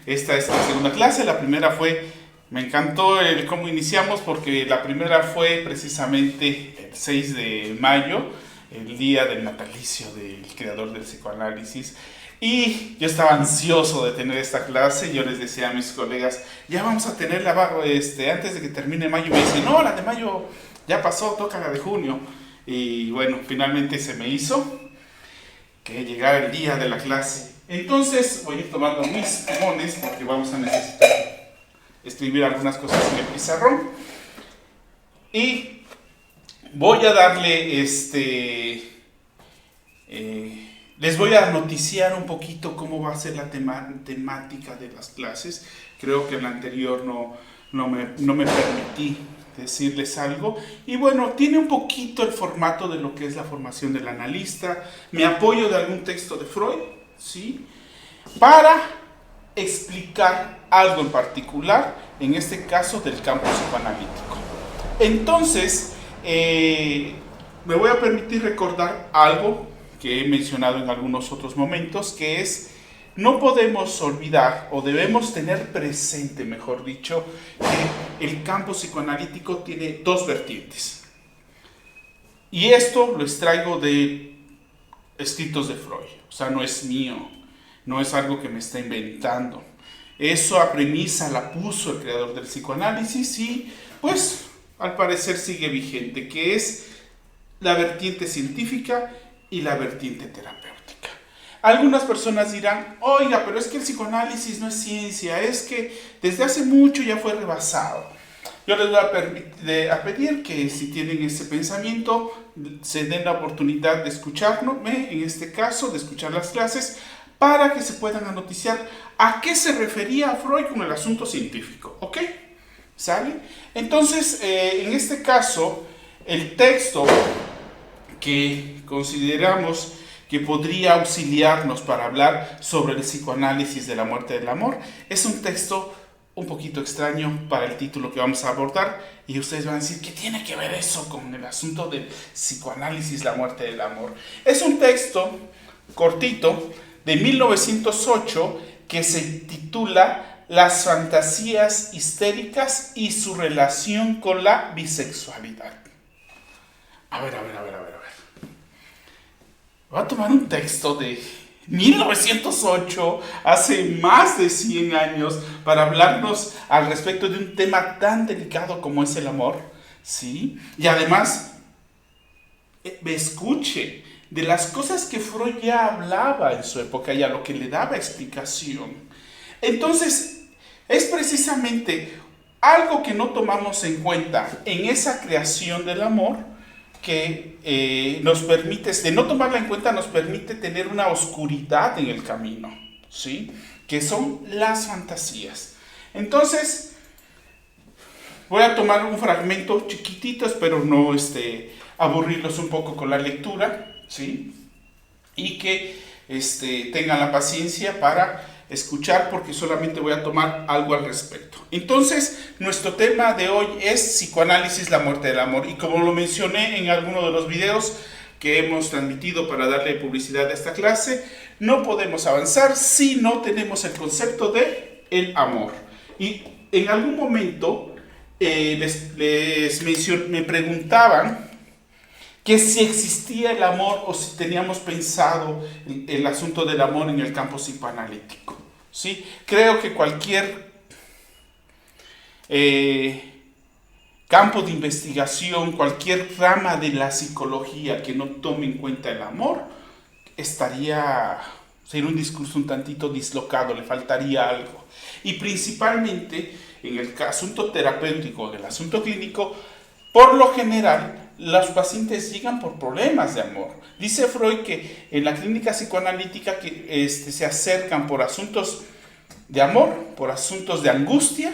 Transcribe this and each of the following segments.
esta es la segunda clase. La primera fue, me encantó el cómo iniciamos porque la primera fue precisamente el 6 de mayo, el día del natalicio del creador del psicoanálisis. Y yo estaba ansioso de tener esta clase. Yo les decía a mis colegas, ya vamos a tenerla antes de que termine mayo. Me dicen, no, la de mayo ya pasó, toca la de junio. Y bueno, finalmente se me hizo que llegara el día de la clase. Entonces voy a ir tomando mis plumones porque vamos a necesitar escribir algunas cosas en el pizarrón. Y voy a darle les voy a noticiar un poquito cómo va a ser la temática de las clases. Creo que en la anterior no me permití decirles algo. Y bueno, tiene un poquito el formato de lo que es la formación del analista. Me apoyo de algún texto de Freud, ¿sí? Para explicar algo en particular, en este caso del campo psicoanalítico. Entonces, me voy a permitir recordar algo que he mencionado en algunos otros momentos, que es, no podemos olvidar, o debemos tener presente, mejor dicho, que el campo psicoanalítico tiene dos vertientes. Y esto lo extraigo de escritos de Freud, o sea, no es mío, no es algo que me está inventando. Eso a premisa la puso el creador del psicoanálisis y, pues, al parecer sigue vigente, que es la vertiente científica y la vertiente terapéutica. Algunas personas dirán, oiga, pero es que el psicoanálisis no es ciencia, es que desde hace mucho ya fue rebasado. Yo les voy a pedir que si tienen ese pensamiento, se den la oportunidad de escucharme, en este caso, de escuchar las clases, para que se puedan anoticiar a qué se refería Freud con el asunto científico, ¿ok? ¿Sale? Entonces, en este caso, el texto que consideramos que podría auxiliarnos para hablar sobre el psicoanálisis de la muerte del amor es un texto un poquito extraño para el título que vamos a abordar, y ustedes van a decir, ¿qué tiene que ver eso con el asunto del psicoanálisis, la muerte del amor? Es un texto cortito de 1908 que se titula Las fantasías histéricas y su relación con la bisexualidad. A ver. Voy a tomar un texto de 1908, hace más de 100 años, para hablarnos al respecto de un tema tan delicado como es el amor, ¿sí? Y además, me escuche, de las cosas que Freud ya hablaba en su época y a lo que le daba explicación. Entonces, es precisamente algo que no tomamos en cuenta en esa creación del amor, que nos permite, de no tomarla en cuenta, nos permite tener una oscuridad en el camino, ¿sí? Que son las fantasías. Entonces, voy a tomar un fragmento chiquitito, espero no aburrirlos un poco con la lectura, ¿sí? Y que tengan la paciencia para escuchar, porque solamente voy a tomar algo al respecto. Entonces, nuestro tema de hoy es psicoanálisis, la muerte del amor. Y como lo mencioné en alguno de los videos que hemos transmitido para darle publicidad a esta clase, no podemos avanzar si no tenemos el concepto de el amor. Y en algún momento me preguntaban que si existía el amor o si teníamos pensado el asunto del amor en el campo psicoanalítico, ¿sí? Creo que cualquier campo de investigación, cualquier rama de la psicología que no tome en cuenta el amor, sería un discurso un tantito dislocado, le faltaría algo. Y principalmente en el asunto terapéutico, en el asunto clínico, por lo general, los pacientes llegan por problemas de amor. Dice Freud que en la clínica psicoanalítica que se acercan por asuntos de amor, por asuntos de angustia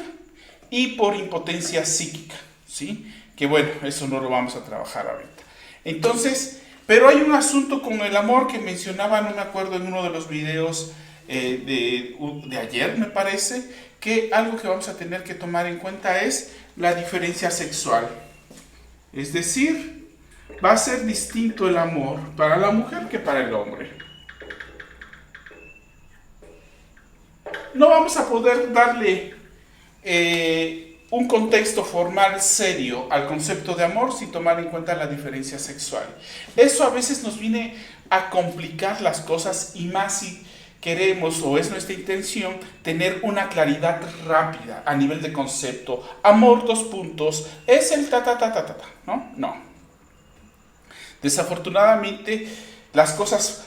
y por impotencia psíquica, ¿sí? Que bueno, eso no lo vamos a trabajar ahorita. Entonces, pero hay un asunto con el amor que mencionaba, no me acuerdo, en uno de los videos de ayer, me parece, que algo que vamos a tener que tomar en cuenta es la diferencia sexual. Es decir, va a ser distinto el amor para la mujer que para el hombre. no vamos a poder darle un contexto formal serio al concepto de amor sin tomar en cuenta la diferencia sexual. Eso a veces nos viene a complicar las cosas, y más si queremos, o es nuestra intención, tener una claridad rápida a nivel de concepto. Amor, dos puntos, es el ¿no? No. Desafortunadamente, las cosas,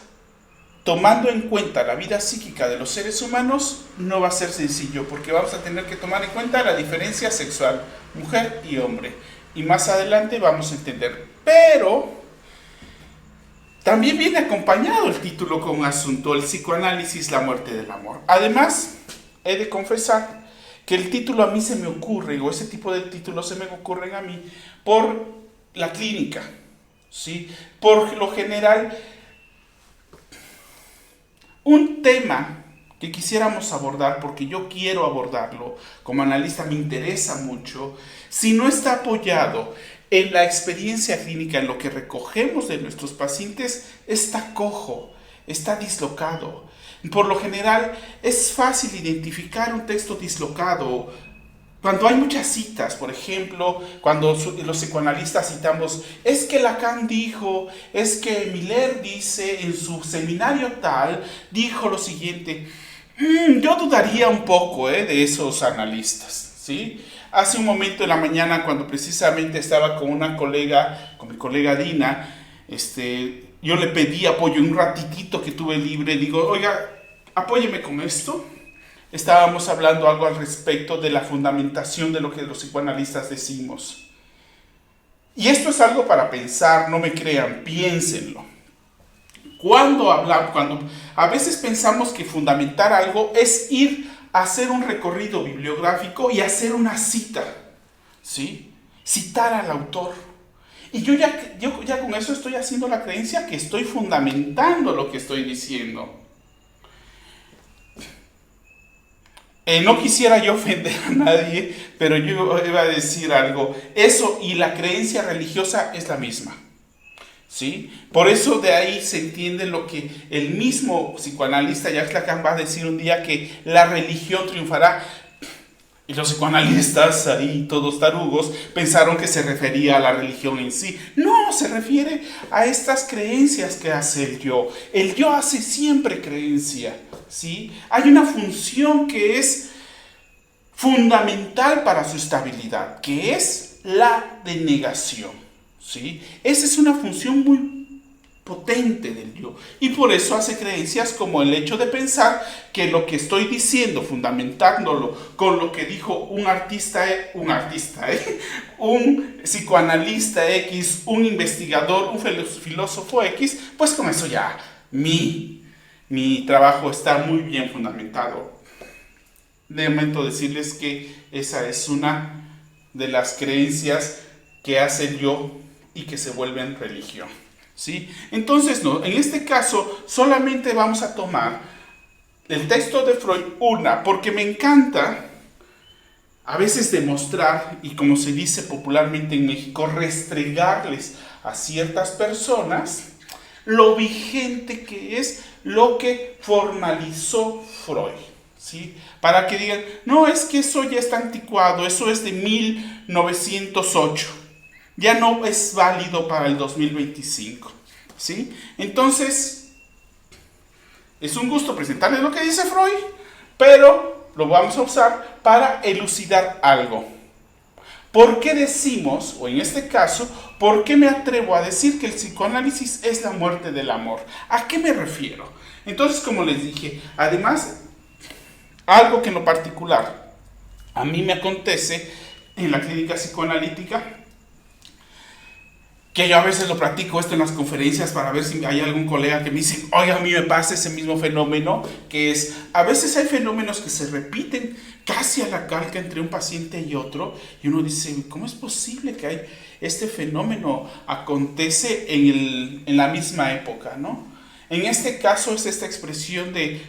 tomando en cuenta la vida psíquica de los seres humanos, no va a ser sencillo, porque vamos a tener que tomar en cuenta la diferencia sexual, mujer y hombre. Y más adelante vamos a entender. Pero también viene acompañado el título con un asunto: el psicoanálisis, la muerte del amor. Además, he de confesar que el título a mí se me ocurre, o ese tipo de títulos se me ocurren a mí, por la clínica, ¿sí? Por lo general, un tema que quisiéramos abordar, porque yo quiero abordarlo, como analista me interesa mucho, si no está apoyado en la experiencia clínica, en lo que recogemos de nuestros pacientes, está cojo, está dislocado. Por lo general, es fácil identificar un texto dislocado cuando hay muchas citas. Por ejemplo, cuando los psicoanalistas citamos, es que Lacan dijo, es que Miller dice en su seminario tal, dijo lo siguiente. Yo dudaría un poco de esos analistas, ¿sí? Hace un momento en la mañana, cuando precisamente estaba con una colega, con mi colega Dina, yo le pedí apoyo un ratitito que tuve libre. Digo, oiga, apóyeme con esto. Estábamos hablando algo al respecto de la fundamentación de lo que los psicoanalistas decimos. Y esto es algo para pensar, no me crean, piénsenlo. Cuando a veces pensamos que fundamentar algo es ir a hacer un recorrido bibliográfico y hacer una cita, ¿sí? Citar al autor. Y yo ya con eso estoy haciendo la creencia que estoy fundamentando lo que estoy diciendo. No quisiera yo ofender a nadie, pero yo iba a decir algo. Eso y la creencia religiosa es la misma, ¿sí? Por eso de ahí se entiende lo que el mismo psicoanalista Jacques Lacan va a decir un día, que la religión triunfará. Y los psicoanalistas, ahí todos tarugos, pensaron que se refería a la religión en sí. No, se refiere a estas creencias que hace el yo. El yo hace siempre creencia, ¿sí? Hay una función que es fundamental para su estabilidad, que es la denegación, ¿sí? Esa es una función muy potente del yo, y por eso hace creencias como el hecho de pensar que lo que estoy diciendo, fundamentándolo con lo que dijo un psicoanalista X, un investigador, un filósofo X, pues con eso ya mi trabajo está muy bien fundamentado. De momento decirles que esa es una de las creencias que hace el yo y que se vuelven religión, ¿sí? Entonces, no, en este caso solamente vamos a tomar el texto de Freud, porque me encanta a veces demostrar, y como se dice popularmente en México, restregarles a ciertas personas lo vigente que es lo que formalizó Freud, ¿sí? Para que digan, no, es que eso ya está anticuado, eso es de 1908. Ya no es válido para el 2025, ¿sí? Entonces, es un gusto presentarles lo que dice Freud, pero lo vamos a usar para elucidar algo. ¿Por qué decimos, o en este caso, por qué me atrevo a decir que el psicoanálisis es la muerte del amor? ¿A qué me refiero? Entonces, como les dije, además, algo que en lo particular a mí me acontece en la clínica psicoanalítica, que yo a veces lo practico esto en las conferencias para ver si hay algún colega que me dice, oiga, a mí me pasa ese mismo fenómeno, que es, a veces hay fenómenos que se repiten casi a la calca entre un paciente y otro, y uno dice, ¿cómo es posible que hay este fenómeno acontece en la misma época, ¿no? En este caso es esta expresión de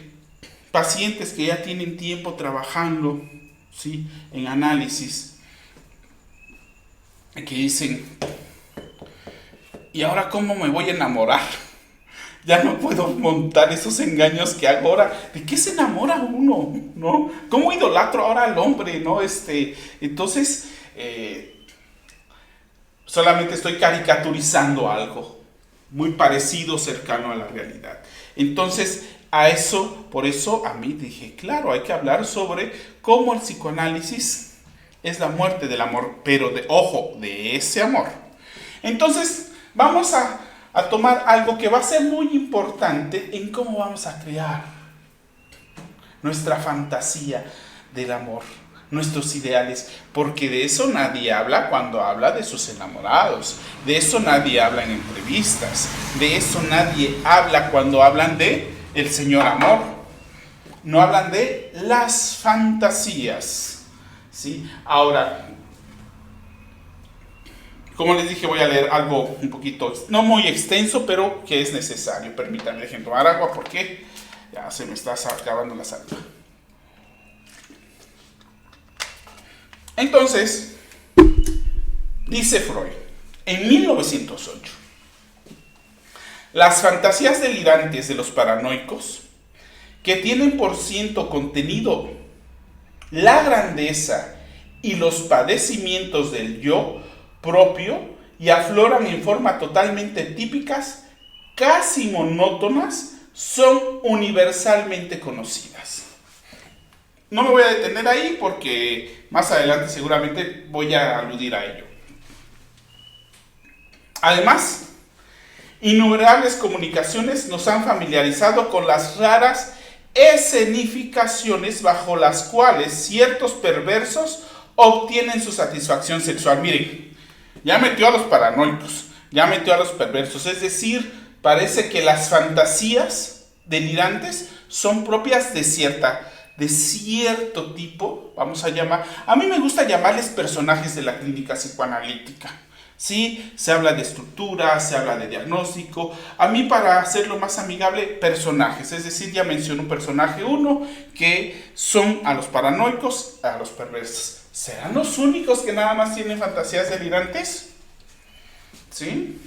pacientes que ya tienen tiempo trabajando, ¿sí?, en análisis, que dicen, ¿y ahora cómo me voy a enamorar? Ya no puedo montar esos engaños que hago ahora. ¿De qué se enamora uno? ¿No? ¿Cómo idolatro ahora al hombre? ¿No? Entonces, solamente estoy caricaturizando algo muy parecido, cercano a la realidad. Entonces, por eso a mí dije, claro, hay que hablar sobre cómo el psicoanálisis es la muerte del amor, pero ojo, de ese amor. Entonces, vamos a tomar algo que va a ser muy importante en cómo vamos a crear nuestra fantasía del amor, nuestros ideales, porque de eso nadie habla cuando habla de sus enamorados, de eso nadie habla en entrevistas, de eso nadie habla cuando hablan de el Señor Amor, no hablan de las fantasías, ¿sí? Ahora, como les dije, voy a leer algo un poquito, no muy extenso, pero que es necesario. Permítanme, dejen tomar agua porque ya se me está acabando la saliva. Entonces, dice Freud, en 1908, las fantasías delirantes de los paranoicos, que tienen por ciento contenido la grandeza y los padecimientos del yo propio y afloran en forma totalmente típicas, casi monótonas, son universalmente conocidas. No me voy a detener ahí porque más adelante seguramente voy a aludir a ello. Además, innumerables comunicaciones nos han familiarizado con las raras escenificaciones bajo las cuales ciertos perversos obtienen su satisfacción sexual. Miren, ya metió a los paranoicos, ya metió a los perversos, es decir, parece que las fantasías delirantes son propias de cierto tipo, vamos a llamar, a mí me gusta llamarles personajes de la clínica psicoanalítica. Sí, se habla de estructura, se habla de diagnóstico. A mí, para hacerlo más amigable, personajes. Es decir, ya menciono un personaje 1 que son a los paranoicos, a los perversos. ¿Serán los únicos que nada más tienen fantasías delirantes? ¿Sí?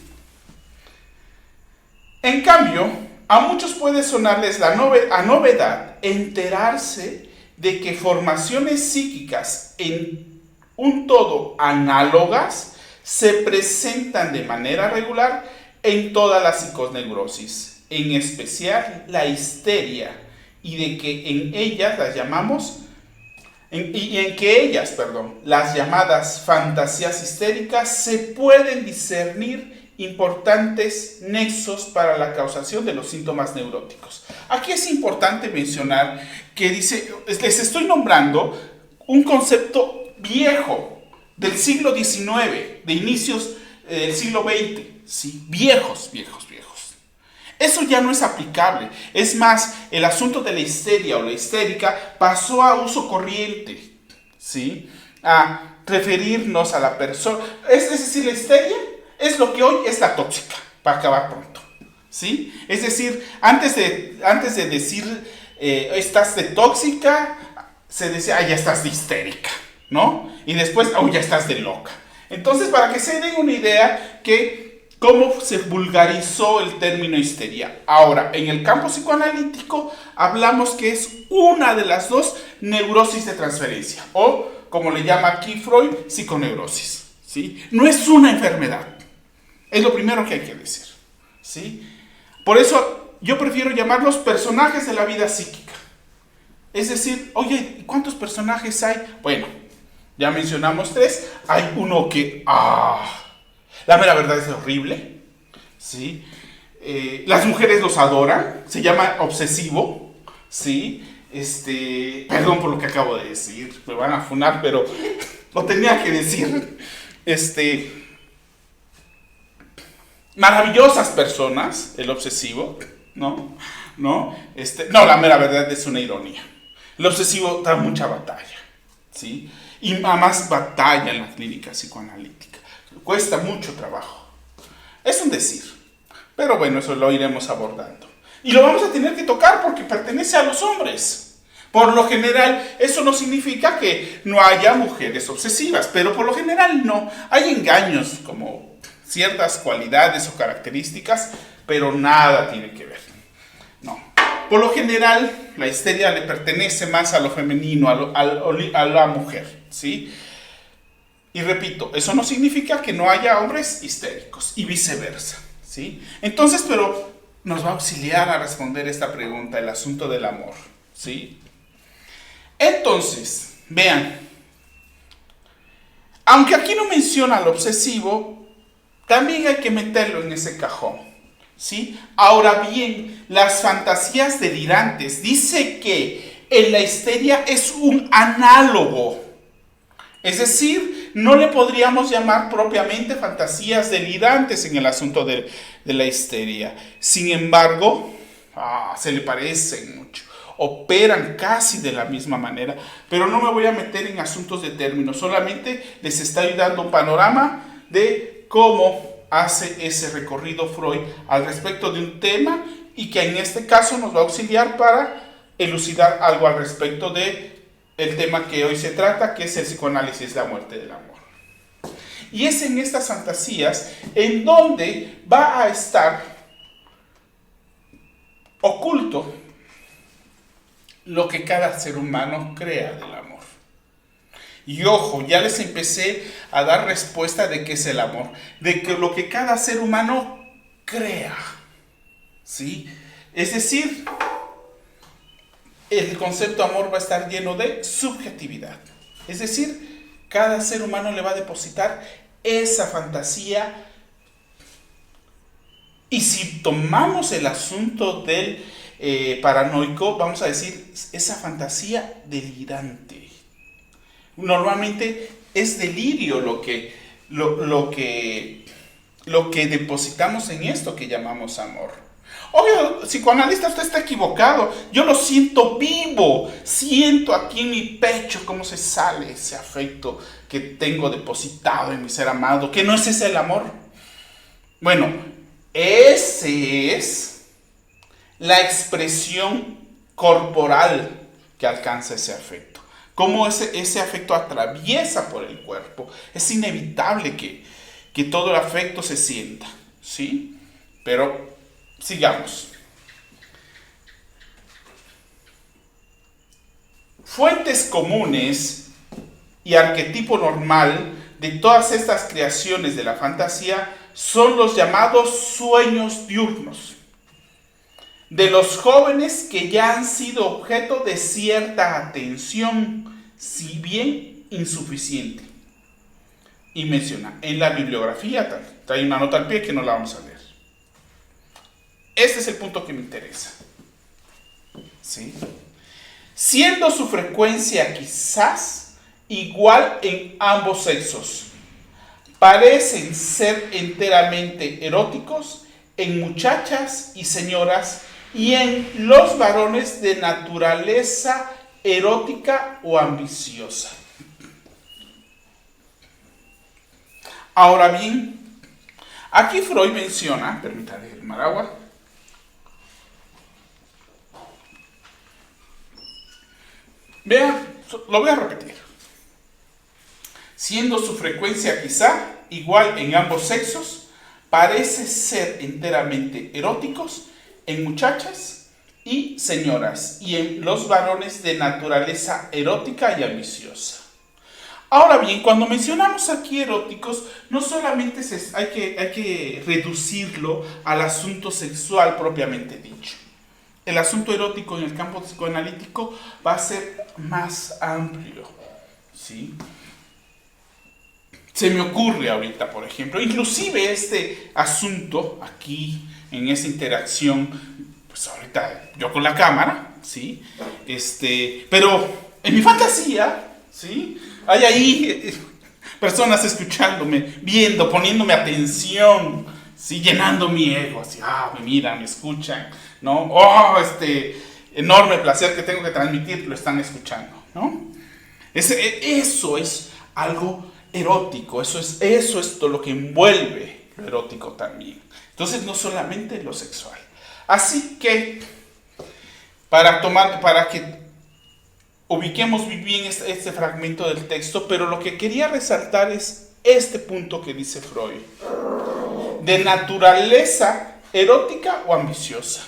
En cambio, a muchos puede sonarles a novedad enterarse de que formaciones psíquicas en un todo análogas se presentan de manera regular en toda la psiconeurosis, en especial la histeria, y de que en ellas las llamadas fantasías histéricas, se pueden discernir importantes nexos para la causación de los síntomas neuróticos. Aquí es importante mencionar que les estoy nombrando un concepto viejo, del siglo XIX, de inicios del siglo XX, ¿sí? Viejos. Eso ya no es aplicable. Es más, el asunto de la histeria o la histérica pasó a uso corriente, ¿sí? A referirnos a la persona. Es decir, la histeria es lo que hoy es la tóxica, para acabar pronto, ¿sí? Es decir, antes de decir estás de tóxica, se decía, ya estás de histérica, ¿no? Y después, ya estás de loca. Entonces, para que se den una idea que cómo se vulgarizó el término histeria. Ahora, en el campo psicoanalítico hablamos que es una de las dos neurosis de transferencia, o como le llama aquí Freud, psiconeurosis, ¿sí? No es una enfermedad. Es lo primero que hay que decir, ¿sí? Por eso yo prefiero llamarlos personajes de la vida psíquica. Es decir, oye, ¿cuántos personajes hay? Bueno, ya mencionamos 3. Hay uno que, la mera verdad es horrible, ¿sí? Las mujeres los adoran, se llama obsesivo, ¿sí? Perdón por lo que acabo de decir, me van a funar, pero lo tenía que decir. Maravillosas personas, el obsesivo, ¿no? No, la mera verdad es una ironía. El obsesivo da mucha batalla, ¿sí? Y más batalla en la clínica psicoanalítica. Cuesta mucho trabajo. Es un decir. Pero bueno, eso lo iremos abordando. Y lo vamos a tener que tocar porque pertenece a los hombres. Por lo general, eso no significa que no haya mujeres obsesivas, pero por lo general no. Hay engaños como ciertas cualidades o características pero nada tiene que ver. No. Por lo general, la histeria le pertenece más a lo femenino, a la mujer, ¿sí? Y repito, eso no significa que no haya hombres histéricos y viceversa, ¿sí? Entonces, pero nos va a auxiliar a responder esta pregunta, el asunto del amor, ¿sí? Entonces, vean, aunque aquí no menciona lo obsesivo, también hay que meterlo en ese cajón, ¿sí? Ahora bien, las fantasías delirantes, dice que en la histeria es un análogo. Es decir, no le podríamos llamar propiamente fantasías delirantes en el asunto de la histeria. Sin embargo, se le parecen mucho. Operan casi de la misma manera. Pero no me voy a meter en asuntos de términos. Solamente les estoy dando un panorama de cómo hace ese recorrido Freud al respecto de un tema y que en este caso nos va a auxiliar para elucidar algo al respecto de el tema que hoy se trata, que es el psicoanálisis, la muerte del amor. Y es en estas fantasías en donde va a estar oculto lo que cada ser humano crea del amor. Y ojo, ya les empecé a dar respuesta de qué es el amor, de que lo que cada ser humano crea, ¿sí? Es decir, el concepto amor va a estar lleno de subjetividad. Es decir, cada ser humano le va a depositar esa fantasía. Y si tomamos el asunto del paranoico, vamos a decir, esa fantasía delirante. Normalmente es delirio lo que depositamos en esto que llamamos amor. Obvio, psicoanalista, usted está equivocado. Yo lo siento vivo. Siento aquí en mi pecho cómo se sale ese afecto que tengo depositado en mi ser amado. ¿Que no es ese el amor? Bueno, ese es la expresión corporal que alcanza ese afecto. Cómo ese afecto atraviesa por el cuerpo. Es inevitable que todo el afecto se sienta, ¿sí? Pero sigamos. Fuentes comunes y arquetipo normal de todas estas creaciones de la fantasía son los llamados sueños diurnos, de los jóvenes que ya han sido objeto de cierta atención, si bien insuficiente. Y menciona en la bibliografía, trae una nota al pie que no la vamos a leer. Este es el punto que me interesa, ¿sí? Siendo su frecuencia quizás igual en ambos sexos, parecen ser enteramente eróticos en muchachas y señoras y en los varones de naturaleza erótica o ambiciosa. Ahora bien, aquí Freud menciona, permítanme tomar agua. Vean, lo voy a repetir. Siendo su frecuencia quizá igual en ambos sexos, parece ser enteramente eróticos en muchachas y señoras y en los varones de naturaleza erótica y ambiciosa. Ahora bien, cuando mencionamos aquí eróticos, no solamente hay que reducirlo al asunto sexual propiamente dicho. El asunto erótico en el campo psicoanalítico va a ser más amplio, ¿sí? Se me ocurre ahorita, por ejemplo, inclusive este asunto aquí, en esta interacción, pues ahorita yo con la cámara, ¿sí? Pero en mi fantasía, ¿sí? Hay ahí personas escuchándome, viendo, poniéndome atención, ¿sí? Llenando mi ego, así, me miran, me escuchan, ¿no? Enorme placer que tengo que transmitir, lo están escuchando, ¿no? Eso es algo erótico, eso es todo lo que envuelve lo erótico también. Entonces, no solamente lo sexual. Así que, para que ubiquemos bien este fragmento del texto, pero lo que quería resaltar es este punto que dice Freud. De naturaleza erótica o ambiciosa.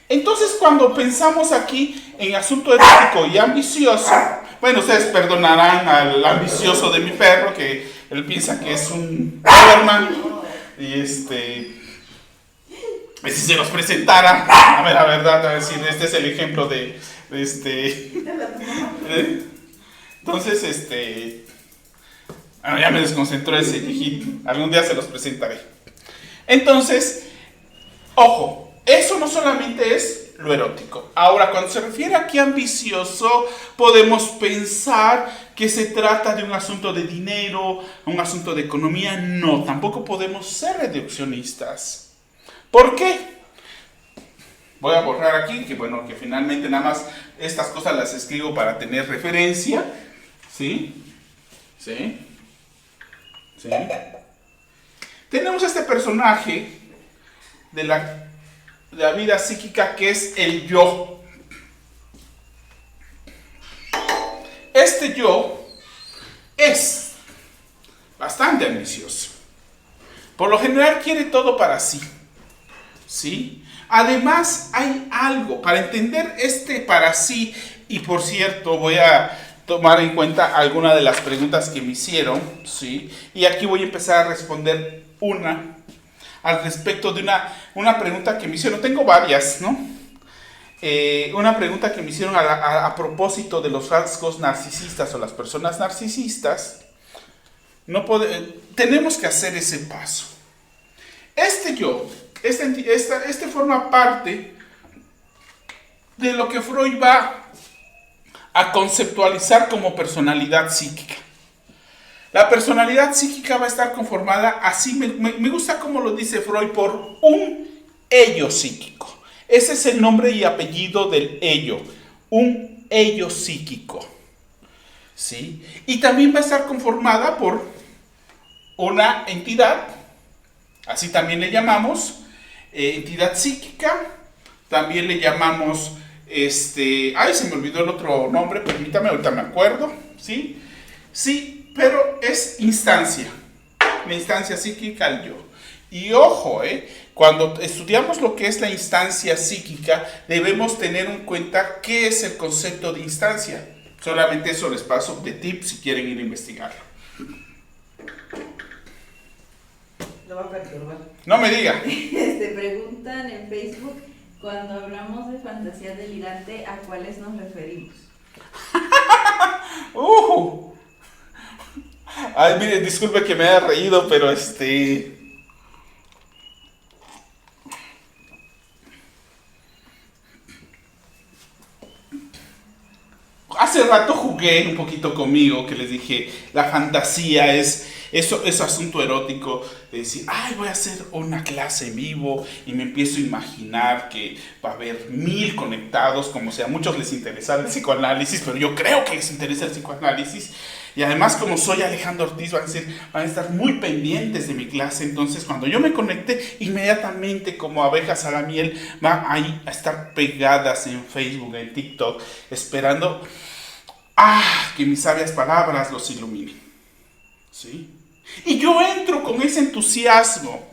Entonces, cuando pensamos aquí en asunto erótico y ambicioso, bueno, ustedes perdonarán al ambicioso de mi perro, que él piensa que es un Doberman, y si se los presentara, a ver, la verdad, a decir, este es el ejemplo de entonces, ya me desconcentró ese viejito, algún día se los presentaré. Entonces, ojo, eso no solamente es lo erótico. Ahora, cuando se refiere aquí a ambicioso, podemos pensar que se trata de un asunto de dinero, un asunto de economía. No, tampoco podemos ser reduccionistas. ¿Por qué? Voy a borrar aquí, que finalmente nada más estas cosas las escribo para tener referencia. ¿Sí? ¿Sí? ¿Sí? Tenemos este personaje de la vida psíquica que es el yo. Este yo es bastante ambicioso. Por lo general quiere todo para sí. ¿Sí? Además hay algo para entender este para sí, y por cierto voy a tomar en cuenta algunas de las preguntas que me hicieron, ¿sí? Y aquí voy a empezar a responder al respecto de una pregunta que me hicieron. Tengo varias, ¿no? Una pregunta que me hicieron a propósito de los rasgos narcisistas o las personas narcisistas. Tenemos que hacer ese paso. Este yo, este forma parte de lo que Freud va a conceptualizar como personalidad psíquica. La personalidad psíquica va a estar conformada, así me gusta como lo dice Freud, por un ello psíquico. Ese es el nombre y apellido del ello, un ello psíquico. ¿Sí? Y también va a estar conformada por una entidad, así también le llamamos, entidad psíquica, también le llamamos, se me olvidó el otro nombre, permítame, ahorita me acuerdo, ¿sí? Sí, pero es instancia, la instancia psíquica al yo. Y ojo, cuando estudiamos lo que es la instancia psíquica, debemos tener en cuenta qué es el concepto de instancia. Solamente eso les paso de tips si quieren ir a investigarlo. Lo va a perturbar. No me diga. Preguntan en Facebook, cuando hablamos de fantasía delirante, ¿a cuáles nos referimos? Ay, mire, disculpe que me haya reído, pero hace rato jugué un poquito conmigo, que les dije, la fantasía es asunto erótico, de decir, voy a hacer una clase en vivo y me empiezo a imaginar que va a haber 1000 conectados, como sea, a muchos les interesa el psicoanálisis, pero yo creo que les interesa el psicoanálisis, y además como soy Alejandro Ortiz, van a estar muy pendientes de mi clase. Entonces cuando yo me conecte, inmediatamente como abejas a la miel, van ahí a estar pegadas en Facebook, en TikTok, esperando que mis sabias palabras los iluminen. ¿Sí? Y yo entro con ese entusiasmo,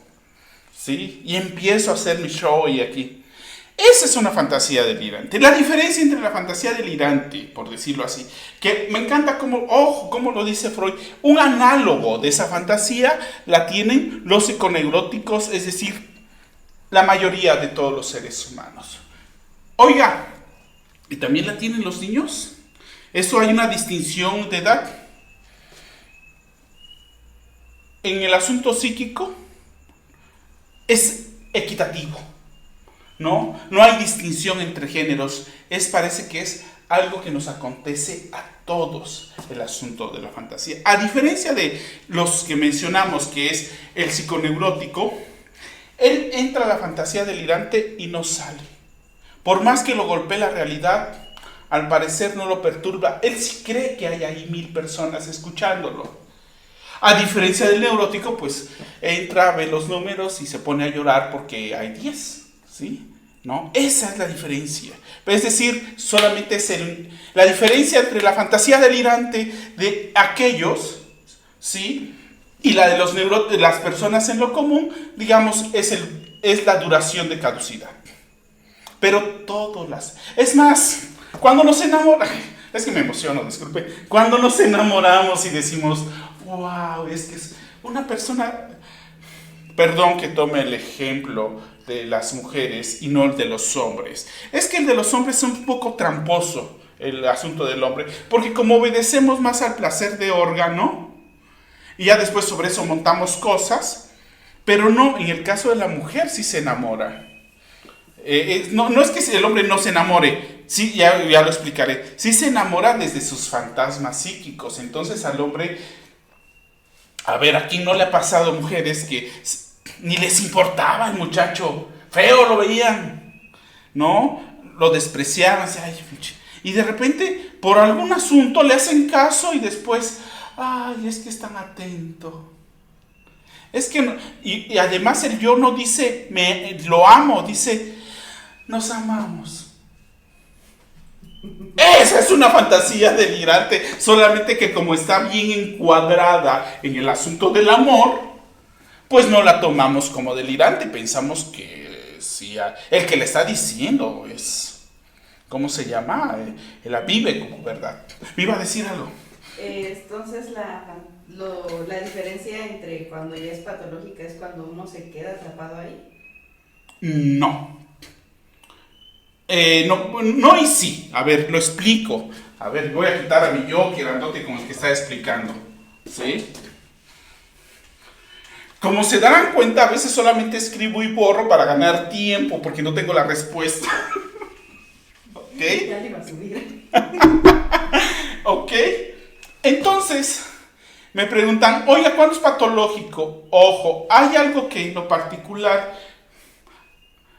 ¿sí? Y empiezo a hacer mi show y aquí. Esa es una fantasía delirante. La diferencia entre la fantasía delirante, por decirlo así, que me encanta cómo lo dice Freud, un análogo de esa fantasía la tienen los psiconeuróticos, es decir, la mayoría de todos los seres humanos. Oiga, ¿y también la tienen los niños? ¿Eso hay una distinción de edad? En el asunto psíquico es equitativo. No hay distinción entre géneros. Parece que es algo que nos acontece a todos, el asunto de la fantasía. A diferencia de los que mencionamos, que es el psiconeurótico, él entra a la fantasía delirante y no sale. Por más que lo golpee la realidad, al parecer no lo perturba. Él sí cree que hay ahí 1000 personas escuchándolo. A diferencia del neurótico, pues entra, ve los números y se pone a llorar porque hay 10. ¿Sí? ¿No? Esa es la diferencia. Es decir, solamente es la diferencia entre la fantasía delirante de aquellos, ¿sí? Y la de las personas en lo común, digamos, es la duración de caducidad. Pero es más, cuando nos enamoramos, es que me emociono, disculpe, cuando nos enamoramos y decimos, wow, es que es una persona, perdón que tome el ejemplo de las mujeres y no el de los hombres, es que el de los hombres es un poco tramposo el asunto del hombre, porque como obedecemos más al placer de órgano, y ya después sobre eso montamos cosas, pero no, en el caso de la mujer sí se enamora. No es que el hombre no se enamore, sí, ya lo explicaré, sí se enamora desde sus fantasmas psíquicos. Entonces al hombre, a ver, ¿a quién no le ha pasado mujeres que ni les importaba el muchacho? Feo lo veían, ¿no? Lo despreciaban, y de repente por algún asunto le hacen caso y después, ay, es que es tan atento. Es que, no, y además el yo no dice, lo amo, dice, nos amamos. Esa es una fantasía delirante, solamente que como está bien encuadrada en el asunto del amor, pues no la tomamos como delirante, pensamos que sí, el que le está diciendo es, ¿cómo se llama? La vive como verdad. Me iba a decir algo. Entonces la diferencia entre cuando ya es patológica es cuando uno se queda atrapado ahí. No. No y sí. A ver, lo explico. A ver, voy a quitar a mi yo grandote con el que está explicando. ¿Sí? Como se darán cuenta, a veces solamente escribo y borro para ganar tiempo, porque no tengo la respuesta. ¿Ok? Ya le iba a subir. ¿Ok? Entonces, me preguntan, oiga, ¿cuándo es patológico? Ojo, hay algo que en lo particular...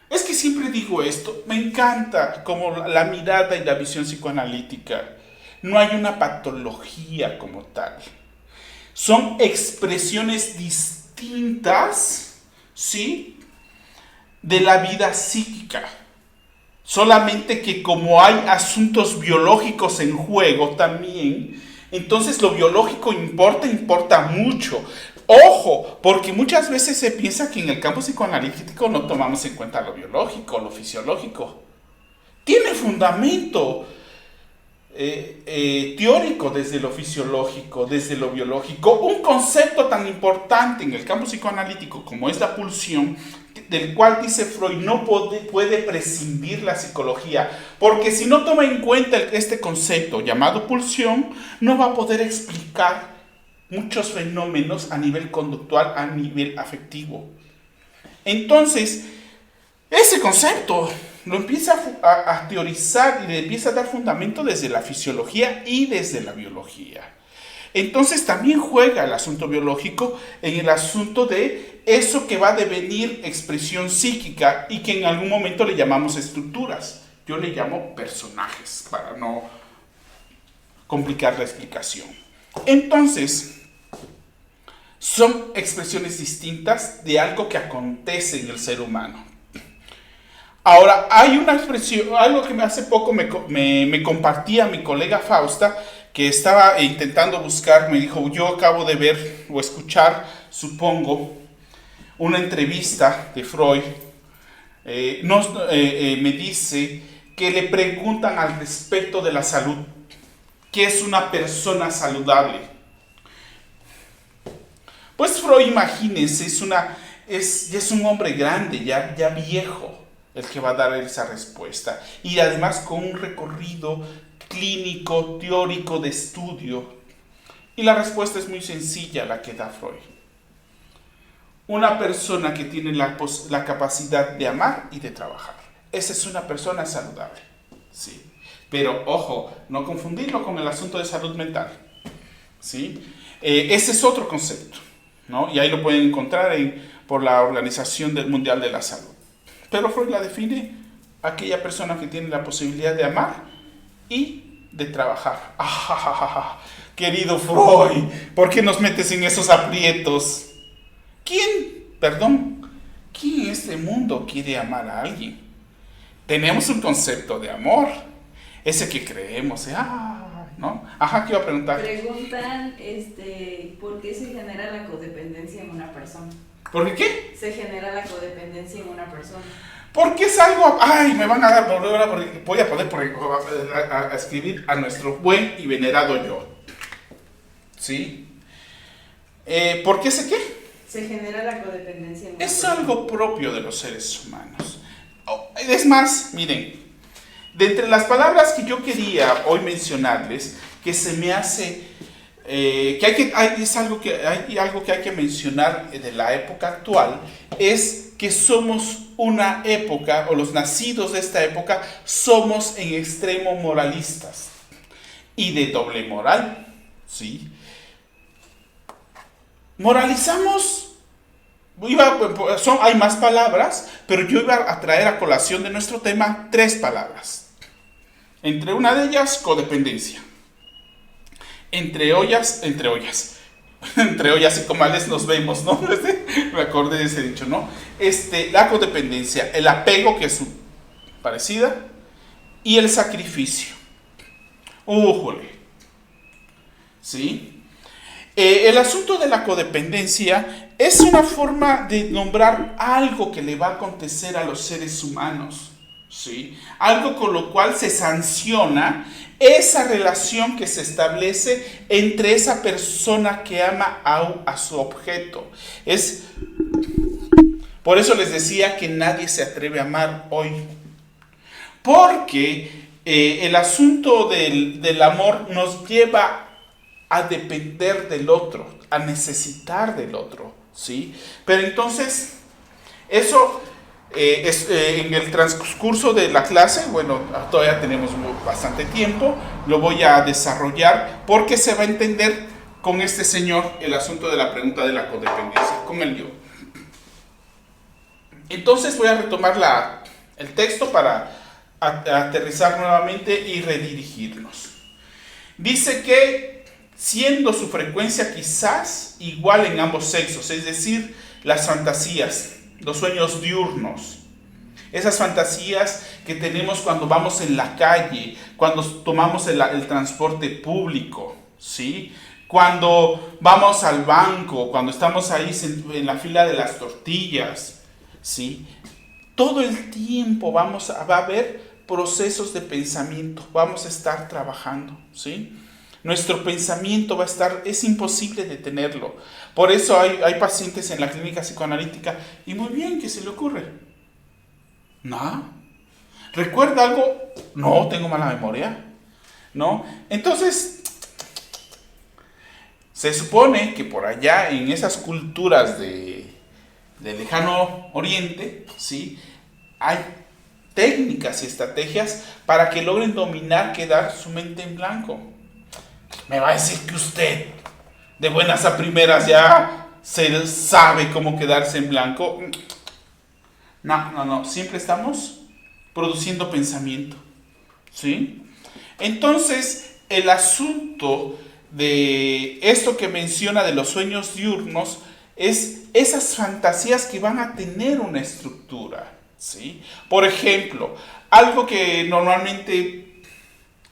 Es que siempre digo esto, me encanta como la mirada y la visión psicoanalítica. No hay una patología como tal. Son expresiones distintas, ¿sí?, de la vida psíquica. Solamente que como hay asuntos biológicos en juego también, entonces lo biológico importa mucho. Ojo, porque muchas veces se piensa que en el campo psicoanalítico no tomamos en cuenta lo biológico, lo fisiológico. Tiene fundamento teórico desde lo fisiológico, desde lo biológico. Un concepto tan importante en el campo psicoanalítico como es la pulsión, del cual dice Freud, no puede prescindir la psicología, porque si no toma en cuenta este concepto llamado pulsión, no va a poder explicar muchos fenómenos a nivel conductual, a nivel afectivo. Entonces, ese concepto lo empieza a teorizar y le empieza a dar fundamento desde la fisiología y desde la biología. Entonces también juega el asunto biológico en el asunto de eso que va a devenir expresión psíquica y que en algún momento le llamamos estructuras. Yo le llamo personajes para no complicar la explicación. Entonces, son expresiones distintas de algo que acontece en el ser humano. Ahora, hay una expresión, algo que hace poco me compartía mi colega Fausta, que estaba intentando buscar, me dijo, yo acabo de ver o escuchar, supongo, una entrevista de Freud. Me dice que le preguntan al respecto de la salud, ¿qué es una persona saludable? Pues Freud, imagínense, es un hombre grande, ya viejo, el que va a dar esa respuesta. Y además con un recorrido clínico, teórico de estudio. Y la respuesta es muy sencilla, la que da Freud. Una persona que tiene la capacidad de amar y de trabajar. Esa es una persona saludable. Sí. Pero, ojo, no confundirlo con el asunto de salud mental. ¿Sí? Ese es otro concepto, ¿no? Y ahí lo pueden encontrar por la Organización Mundial de la Salud. Pero Freud la define aquella persona que tiene la posibilidad de amar y de trabajar. Querido Freud, ¿por qué nos metes en esos aprietos? ¿Quién en este mundo quiere amar a alguien? Tenemos un concepto de amor, ese que creemos, ¿no? Ajá, ¿qué iba a preguntar? Preguntan, ¿por qué se genera la codependencia en una persona? ¿Por qué? Se genera la codependencia en una persona. Porque es algo, ay, me van a dar problema porque voy a poner a escribir a nuestro buen y venerado yo. ¿Sí? ¿Por qué sé qué? Se genera la codependencia en una Es persona. algo propio de los seres humanos. Es más, miren, de entre las palabras que yo quería hoy mencionarles, que se me hace, algo que hay que mencionar de la época actual, es que somos una época, o los nacidos de esta época, somos en extremo moralistas y de doble moral, ¿sí? Moralizamos, hay más palabras, pero yo iba a traer a colación de nuestro tema 3 palabras. Entre una de ellas, codependencia. Entre ollas y comales nos vemos, ¿no? Me acordé de ese dicho, ¿no? La codependencia, el apego, que es parecida, y el sacrificio. ¡Újole! ¿Sí? El asunto de la codependencia es una forma de nombrar algo que le va a acontecer a los seres humanos, ¿sí? Algo con lo cual se sanciona esa relación que se establece entre esa persona que ama a su objeto. Por eso les decía que nadie se atreve a amar hoy. Porque el asunto del amor nos lleva a depender del otro, a necesitar del otro, ¿sí? Pero entonces, eso en el transcurso de la clase, bueno, todavía tenemos bastante tiempo, lo voy a desarrollar porque se va a entender con este señor el asunto de la pregunta de la codependencia, con el yo. Entonces voy a retomar el texto para aterrizar nuevamente y redirigirnos. Dice que siendo su frecuencia quizás igual en ambos sexos, es decir, las fantasías, los sueños diurnos, esas fantasías que tenemos cuando vamos en la calle, cuando tomamos el transporte público, ¿sí? Cuando vamos al banco, cuando estamos ahí en la fila de las tortillas, ¿sí? Todo el tiempo va a haber procesos de pensamiento, vamos a estar trabajando, ¿sí? Nuestro pensamiento va a estar, es imposible detenerlo. Por eso hay pacientes en la clínica psicoanalítica, y muy bien, ¿qué se le ocurre? ¿No? ¿Recuerda algo? No, tengo mala memoria. ¿No? Entonces, se supone que por allá, en esas culturas del lejano oriente, ¿sí? Hay técnicas y estrategias para que logren dominar, quedar su mente en blanco. Me va a decir que usted, de buenas a primeras, ya se sabe cómo quedarse en blanco. No, siempre estamos produciendo pensamiento, ¿sí? Entonces, el asunto de esto que menciona de los sueños diurnos es esas fantasías que van a tener una estructura, ¿sí? Por ejemplo, algo que normalmente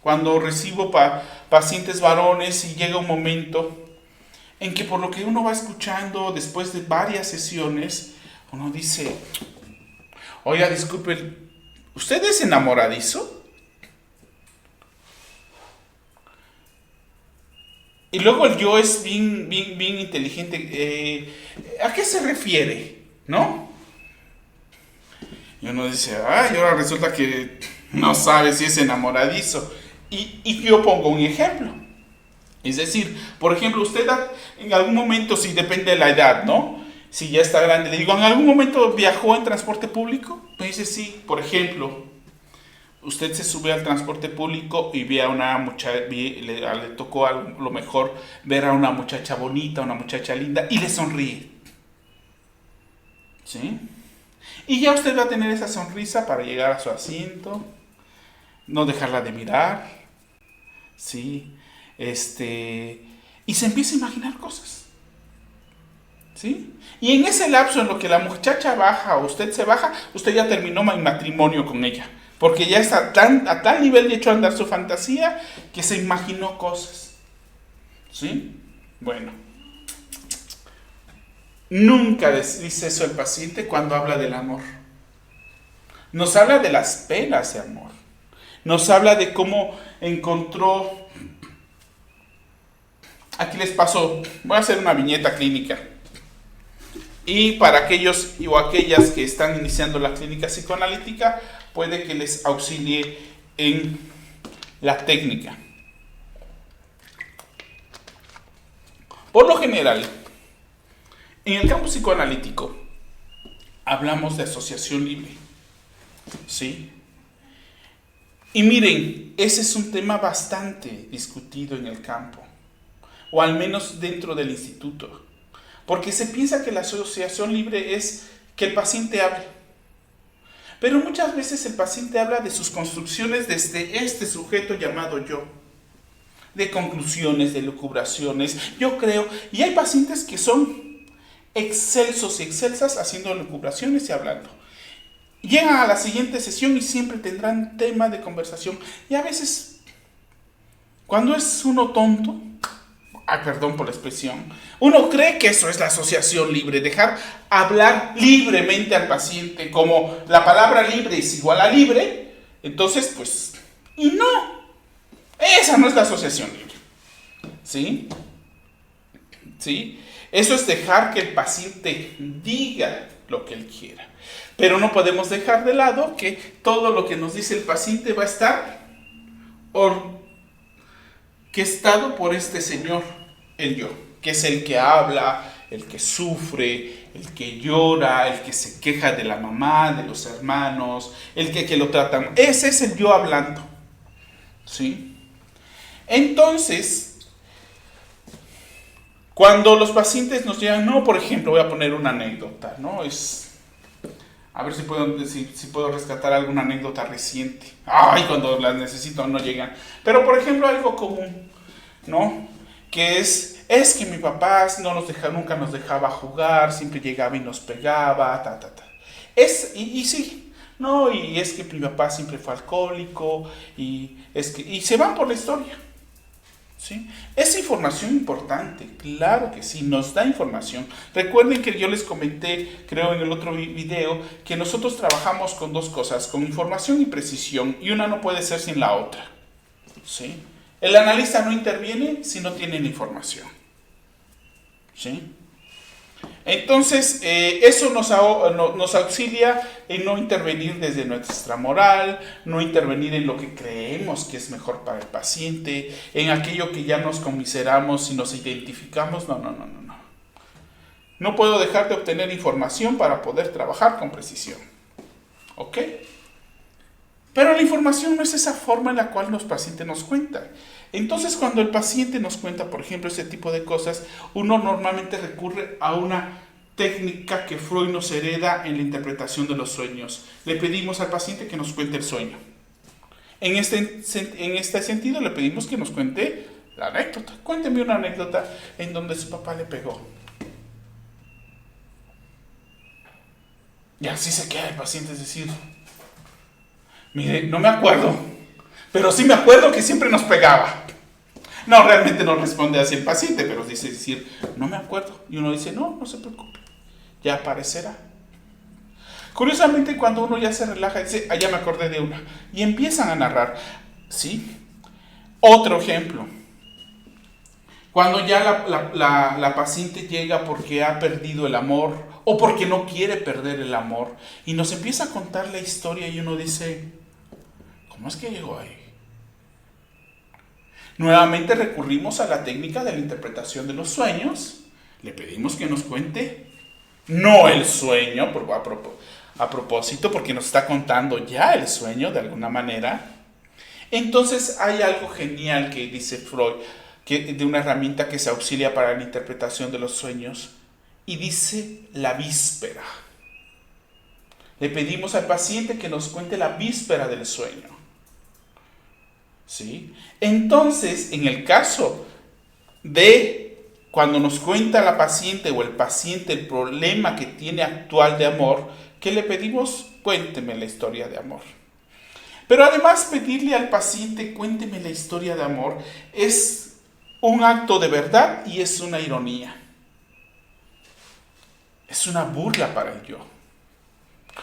cuando recibo pacientes varones y llega un momento en que por lo que uno va escuchando después de varias sesiones, uno dice, oiga, disculpe, ¿usted es enamoradizo? Y luego el yo es bien inteligente. ¿A qué se refiere? ¿No? Y uno dice, y ahora resulta que no sabe si es enamoradizo. Y yo pongo un ejemplo. Es decir, por ejemplo, usted en algún momento, si depende de la edad, ¿no? Si ya está grande, le digo, ¿en algún momento viajó en transporte público? Me dice, sí. Por ejemplo, usted se sube al transporte público y ve a una muchacha, le tocó a lo mejor ver a una muchacha bonita, una muchacha linda, y le sonríe. ¿Sí? Y ya usted va a tener esa sonrisa para llegar a su asiento, no dejarla de mirar, ¿sí? Y se empieza a imaginar cosas, ¿sí? Y en ese lapso en lo que la muchacha baja o usted se baja, usted ya terminó en matrimonio con ella, Porque ya está a tal nivel de hecho andar su fantasía que se imaginó cosas. ¿Sí? Bueno. Nunca dice eso el paciente cuando habla del amor. Nos habla de las penas de amor. Nos habla de cómo encontró... Aquí les paso, voy a hacer una viñeta clínica. Y para aquellos o aquellas que están iniciando la clínica psicoanalítica, puede que les auxilie en la técnica. Por lo general, en el campo psicoanalítico, hablamos de asociación libre. ¿Sí? Y miren, ese es un tema bastante discutido en el campo, o al menos dentro del instituto. Porque se piensa que la asociación libre es que el paciente hable. Pero muchas veces el paciente habla de sus construcciones desde este sujeto llamado yo. De conclusiones, de lucubraciones, yo creo. Y hay pacientes que son excelsos y excelsas haciendo lucubraciones y hablando. Llegan a la siguiente sesión y siempre tendrán tema de conversación. Y a veces, cuando es uno tonto, perdón por la expresión, uno cree que eso es la asociación libre, dejar hablar libremente al paciente, como la palabra libre es igual a libre, entonces pues, y no, esa no es la asociación libre, ¿sí? ¿Sí? Eso es dejar que el paciente diga lo que él quiera, pero no podemos dejar de lado que todo lo que nos dice el paciente va a estar orquestado por este señor, el yo, que es el que habla, el que sufre, el que llora, el que se queja de la mamá, de los hermanos, el que lo tratan. Ese es el yo hablando. ¿Sí? Entonces, cuando los pacientes nos llegan, no, por ejemplo, voy a poner una anécdota, ¿no? A ver si puedo rescatar alguna anécdota reciente. Ay, cuando las necesito no llegan. Pero, por ejemplo, algo común, ¿no? Que es que mi papá nunca nos dejaba jugar, siempre llegaba y nos pegaba, y sí, no, y es que mi papá siempre fue alcohólico, y se van por la historia. ¿Sí? Es información importante, claro que sí, nos da información. Recuerden que yo les comenté, creo en el otro video, que nosotros trabajamos con dos cosas, con información y precisión, y una no puede ser sin la otra. ¿Sí? El analista no interviene si no tiene la información. ¿Sí? Entonces, eso nos auxilia en no intervenir desde nuestra moral, no intervenir en lo que creemos que es mejor para el paciente, en aquello que ya nos conmiseramos y nos identificamos. No. No puedo dejar de obtener información para poder trabajar con precisión. ¿Ok? Pero la información no es esa forma en la cual los pacientes nos cuentan. Entonces, cuando el paciente nos cuenta, por ejemplo, ese tipo de cosas, uno normalmente recurre a una técnica que Freud nos hereda en la interpretación de los sueños. Le pedimos al paciente que nos cuente el sueño. En este sentido, le pedimos que nos cuente la anécdota. Cuénteme una anécdota en donde su papá le pegó. Y así se queda el paciente, es decir, mire, no me acuerdo, pero sí me acuerdo que siempre nos pegaba. No, realmente no responde así el paciente, pero dice decir, no me acuerdo. Y uno dice, no se preocupe, ya aparecerá. Curiosamente, cuando uno ya se relaja, dice, ya me acordé de una. Y empiezan a narrar, ¿sí? Otro ejemplo. Cuando ya la paciente llega porque ha perdido el amor o porque no quiere perder el amor y nos empieza a contar la historia y uno dice, ¿cómo es que llegó ahí? Nuevamente recurrimos a la técnica de la interpretación de los sueños. Le pedimos que nos cuente, no el sueño, a propósito, porque nos está contando ya el sueño de alguna manera. Entonces hay algo genial que dice Freud, de una herramienta que se auxilia para la interpretación de los sueños, y dice la víspera. Le pedimos al paciente que nos cuente la víspera del sueño. ¿Sí? Entonces, en el caso de cuando nos cuenta la paciente o el paciente el problema que tiene actual de amor, ¿qué le pedimos? Cuénteme la historia de amor. Pero además pedirle al paciente cuénteme la historia de amor es un acto de verdad y es una ironía. Es una burla para el yo.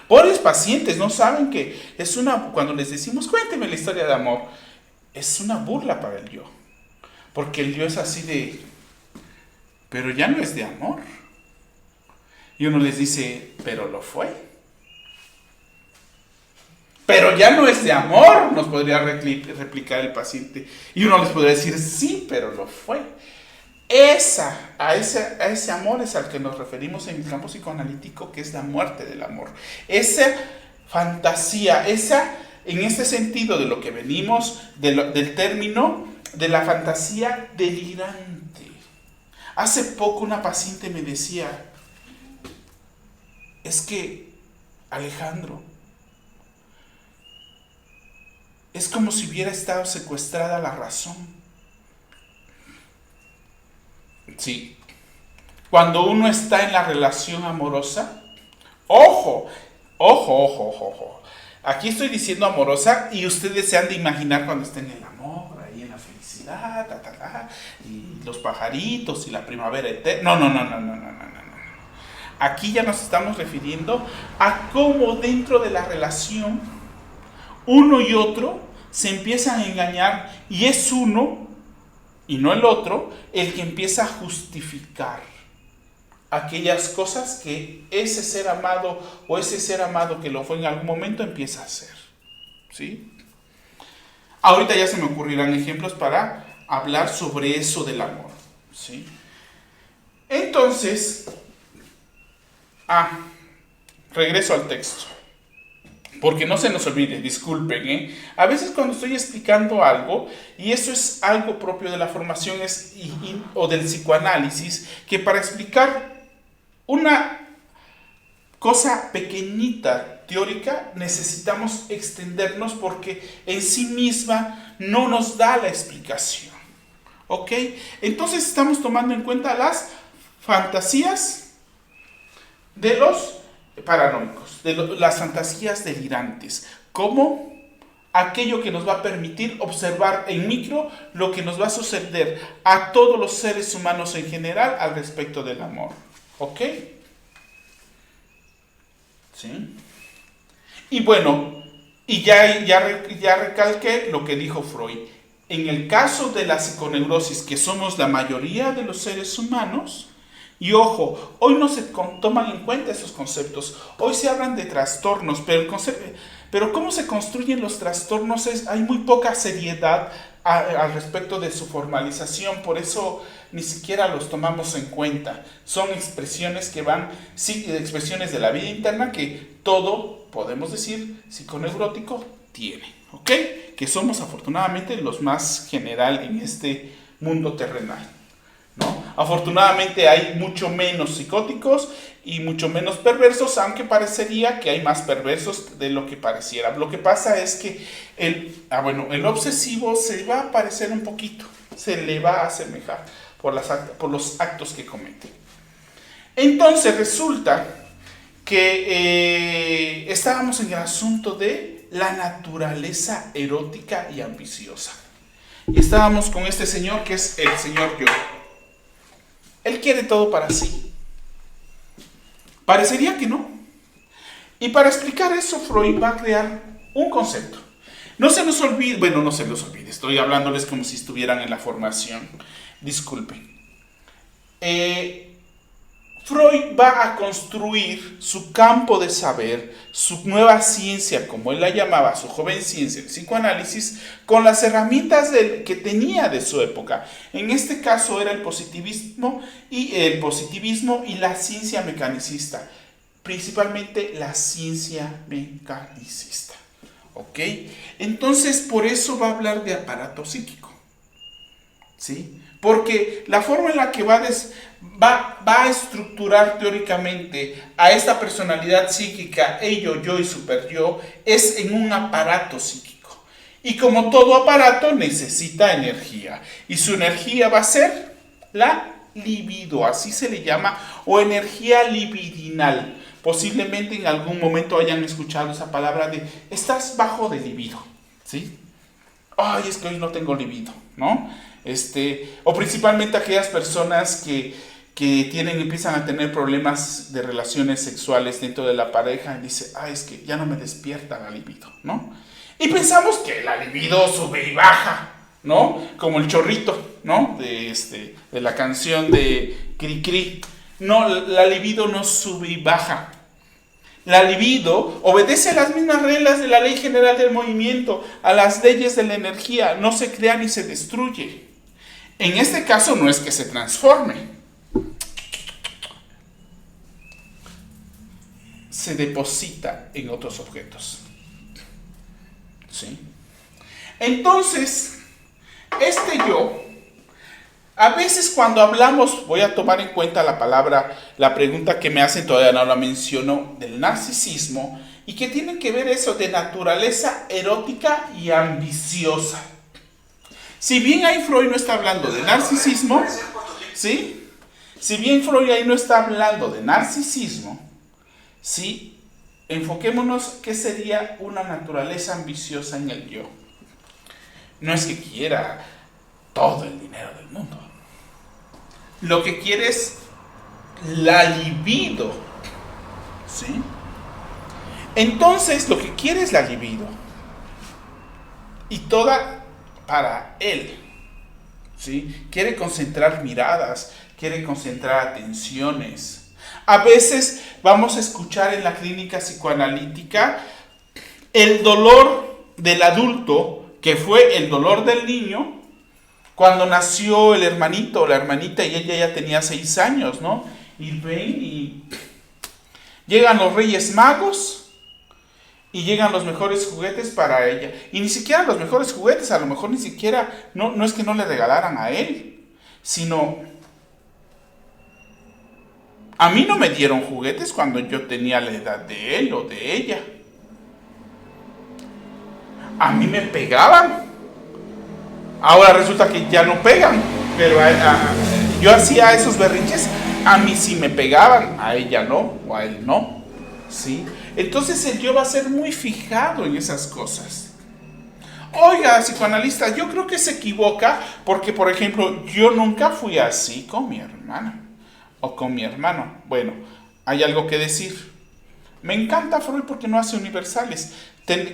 Pobres pacientes no saben que es cuando les decimos cuénteme la historia de amor, es una burla para el yo. Porque el yo es así de, pero ya no es de amor. Y uno les dice, pero lo fue. Pero ya no es de amor, nos podría replicar el paciente. Y uno les podría decir, sí, pero lo fue. A ese amor es al que nos referimos en el campo psicoanalítico, que es la muerte del amor. Esa fantasía, en este sentido de lo que venimos, del término, de la fantasía delirante. Hace poco una paciente me decía, es que, Alejandro, es como si hubiera estado secuestrada la razón. Sí. Cuando uno está en la relación amorosa, ojo. Aquí estoy diciendo amorosa y ustedes se han de imaginar cuando estén en el amor, ahí en la felicidad, y los pajaritos y la primavera eterna. No. Aquí ya nos estamos refiriendo a cómo dentro de la relación uno y otro se empiezan a engañar y es uno y no el otro el que empieza a justificar aquellas cosas que ese ser amado o ese ser amado que lo fue en algún momento empieza a hacer. ¿Sí? Ahorita ya se me ocurrirán ejemplos para hablar sobre eso del amor. ¿Sí? Entonces, regreso al texto. Porque no se nos olvide, disculpen, a veces cuando estoy explicando algo, y eso es algo propio de la formación o del psicoanálisis, que para explicar una cosa pequeñita, teórica, necesitamos extendernos porque en sí misma no nos da la explicación. ¿Ok? Entonces estamos tomando en cuenta las fantasías de los paranoicos, las fantasías delirantes, como aquello que nos va a permitir observar en micro lo que nos va a suceder a todos los seres humanos en general al respecto del amor. ¿Ok? ¿Sí? Y bueno, y ya recalqué lo que dijo Freud. En el caso de la psiconeurosis, que somos la mayoría de los seres humanos, y ojo, hoy no se toman en cuenta esos conceptos, hoy se hablan de trastornos, pero cómo se construyen los trastornos hay muy poca seriedad al respecto de su formalización, por eso ni siquiera los tomamos en cuenta. Son expresiones expresiones de la vida interna que todo, podemos decir, psiconeurótico tiene, ¿ok? Que somos afortunadamente los más general en este mundo terrenal, ¿no? Afortunadamente hay mucho menos psicóticos y mucho menos perversos, aunque parecería que hay más perversos de lo que pareciera. Lo que pasa es que el obsesivo se va a parecer un poquito, se le va a asemejar por los actos que comete. Entonces resulta que estábamos en el asunto de la naturaleza erótica y ambiciosa. Y estábamos con este señor que es el señor yo. Él quiere todo para sí. Parecería que no. Y para explicar eso, Freud va a crear un concepto. No se nos olvide, estoy hablándoles como si estuvieran en la formación. Disculpen. Freud va a construir su campo de saber, su nueva ciencia, como él la llamaba, su joven ciencia, el psicoanálisis, con las herramientas que tenía de su época. En este caso era el positivismo y la ciencia mecanicista, principalmente la ciencia mecanicista. ¿Ok? Entonces, por eso va a hablar de aparato psíquico. ¿Sí? Porque la forma en la que va a estructurar teóricamente a esta personalidad psíquica, ello, yo y superyo, es en un aparato psíquico. Y como todo aparato necesita energía. Y su energía va a ser la libido, así se le llama, o energía libidinal. Posiblemente en algún momento hayan escuchado esa palabra de estás bajo de libido. ¿sí? Ay, es que hoy no tengo libido, ¿no? O principalmente aquellas personas que empiezan a tener problemas de relaciones sexuales dentro de la pareja y dice, ay, es que ya no me despierta la libido, ¿no? Y pensamos que la libido sube y baja, ¿no? Como el chorrito, ¿no? De la canción de Cri Cri. No, la libido no sube y baja. La libido obedece a las mismas reglas de la ley general del movimiento, a las leyes de la energía, no se crea ni se destruye. En este caso no es que se transforme, se deposita en otros objetos. ¿Sí? Entonces, yo, a veces cuando hablamos, voy a tomar en cuenta la pregunta que me hacen, todavía no la menciono, del narcisismo, y que tiene que ver eso de naturaleza erótica y ambiciosa. Si bien ahí Freud no está hablando de narcisismo, ¿sí? Si bien Freud ahí no está hablando de narcisismo, ¿sí? Enfoquémonos qué sería una naturaleza ambiciosa en el yo. No es que quiera todo el dinero del mundo. Lo que quiere es la libido, ¿sí? Entonces, lo que quiere es la libido. Y toda para él, ¿sí? Quiere concentrar miradas, quiere concentrar atenciones. A veces vamos a escuchar en la clínica psicoanalítica el dolor del adulto, que fue el dolor del niño, cuando nació el hermanito o la hermanita y ella ya tenía 6 años, ¿no? Y ven y llegan los Reyes Magos y llegan los mejores juguetes para ella. Y ni siquiera los mejores juguetes, a lo mejor ni siquiera, no es que no le regalaran a él, sino a mí no me dieron juguetes cuando yo tenía la edad de él o de ella. A mí me pegaban. Ahora resulta que ya no pegan, pero yo hacía esos berrinches, a mí sí me pegaban, a ella no, o a él no, ¿sí? Entonces el yo va a ser muy fijado en esas cosas. Oiga, psicoanalista, yo creo que se equivoca porque, por ejemplo, yo nunca fui así con mi hermana o con mi hermano. Bueno, hay algo que decir. Me encanta Freud porque no hace universales.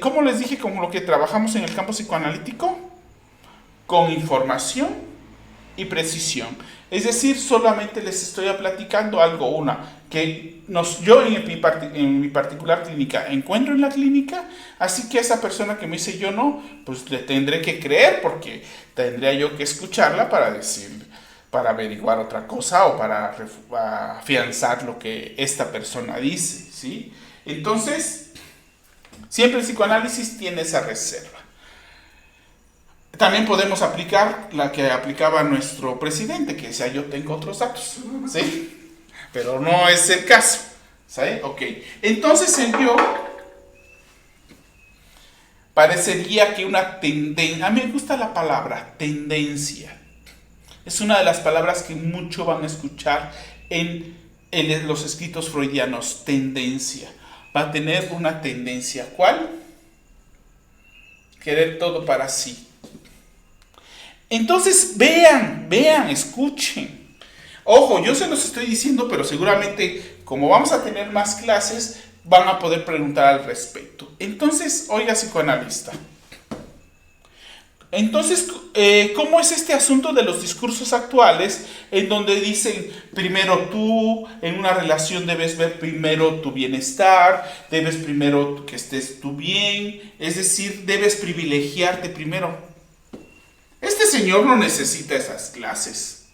¿Cómo les dije como lo que trabajamos en el campo psicoanalítico? Con información y precisión. Es decir, solamente les estoy platicando algo, que yo en mi particular clínica encuentro en la clínica, así que a esa persona que me dice yo no, pues le tendré que creer porque tendría yo que escucharla para averiguar otra cosa o para afianzar lo que esta persona dice, ¿sí? Entonces, siempre el psicoanálisis tiene esa reserva. También podemos aplicar la que aplicaba nuestro presidente, que decía yo tengo otros datos, ¿sí? Pero no es el caso, ¿sí? Ok, entonces el yo parecería que una tendencia, a mí me gusta la palabra tendencia, es una de las palabras que mucho van a escuchar en los escritos freudianos, tendencia, va a tener una tendencia, ¿cuál? Querer todo para sí. Entonces vean, escuchen. Ojo, yo se los estoy diciendo, pero seguramente como vamos a tener más clases, van a poder preguntar al respecto. Entonces, oiga, psicoanalista. Entonces, ¿cómo es este asunto de los discursos actuales en donde dicen primero tú, en una relación debes ver primero tu bienestar, debes primero que estés tú bien, es decir, debes privilegiarte primero? Este señor no necesita esas clases.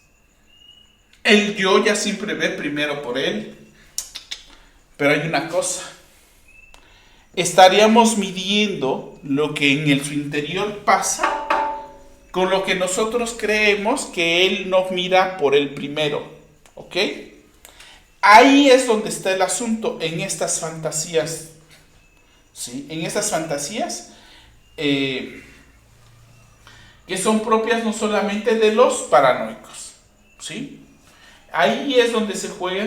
El yo ya siempre ve primero por él. Pero hay una cosa. Estaríamos midiendo lo que en su interior pasa con lo que nosotros creemos que él no mira por él primero. ¿Ok? Ahí es donde está el asunto, en estas fantasías. ¿Sí? En estas fantasías que son propias no solamente de los paranoicos, ¿sí? Ahí es donde se juega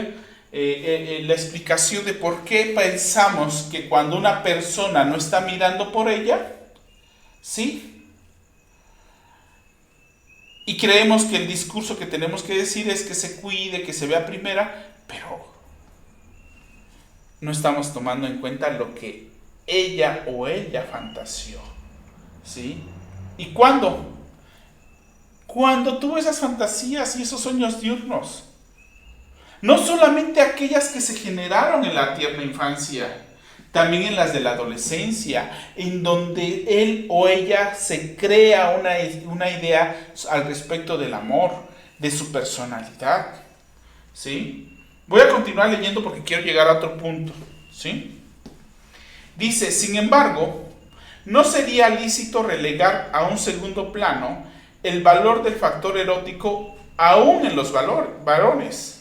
la explicación de por qué pensamos que cuando una persona no está mirando por ella, ¿Sí? Y creemos que el discurso que tenemos que decir es que se cuide, que se vea primera, pero no estamos tomando en cuenta lo que ella fantaseó. ¿Sí? ¿Y cuándo? Cuando tuvo esas fantasías y esos sueños diurnos. No solamente aquellas que se generaron en la tierna infancia, también en las de la adolescencia, en donde él o ella se crea una idea al respecto del amor, de su personalidad. ¿Sí? Voy a continuar leyendo porque quiero llegar a otro punto. ¿Sí? Dice, sin embargo, no sería lícito relegar a un segundo plano el valor del factor erótico aún en los varones.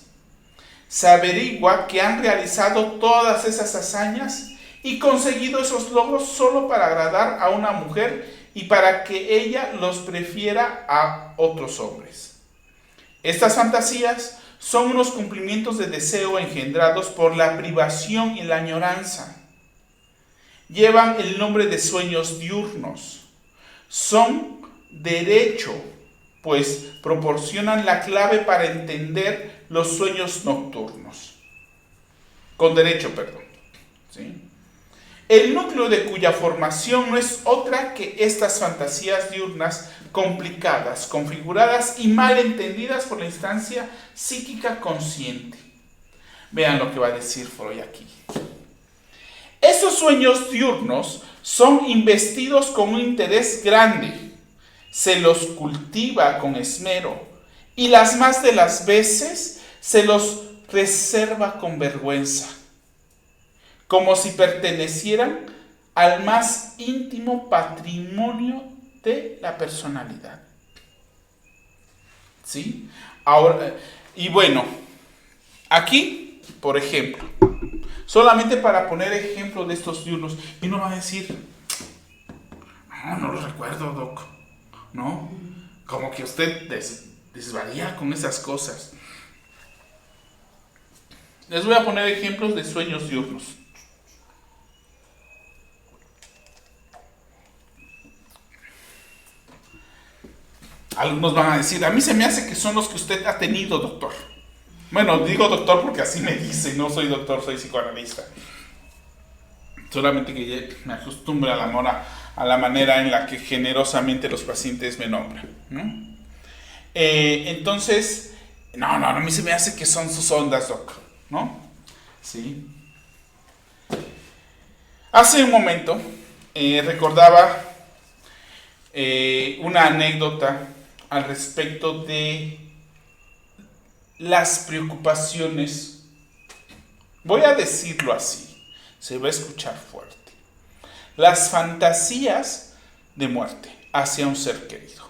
Se averigua que han realizado todas esas hazañas y conseguido esos logros solo para agradar a una mujer y para que ella los prefiera a otros hombres. Estas fantasías son unos cumplimientos de deseo engendrados por la privación y la añoranza. Llevan el nombre de sueños diurnos. Son derecho, pues proporcionan la clave para entender los sueños nocturnos. Con derecho, perdón. ¿Sí? El núcleo de cuya formación no es otra que estas fantasías diurnas complicadas, configuradas y mal entendidas por la instancia psíquica consciente. Vean lo que va a decir Freud aquí. Esos sueños diurnos son investidos con un interés grande, se los cultiva con esmero y las más de las veces se los reserva con vergüenza, como si pertenecieran al más íntimo patrimonio de la personalidad. ¿Sí? Ahora, y bueno, aquí, por ejemplo, solamente para poner ejemplo de estos diurnos, y uno va a decir, no lo recuerdo, Doc, ¿no? Como que usted desvaría con esas cosas. Les voy a poner ejemplos de sueños diurnos. Algunos van a decir, a mí se me hace que son los que usted ha tenido, doctor. Bueno, digo doctor porque así me dice, no soy doctor, soy psicoanalista. Solamente que me acostumbro al amor a la manera en la que generosamente los pacientes me nombran, ¿no? Entonces, no, a mí se me hace que son sus ondas, doc, ¿no? Sí. Hace un momento recordaba una anécdota al respecto de las preocupaciones, voy a decirlo así, se va a escuchar fuerte, las fantasías de muerte hacia un ser querido.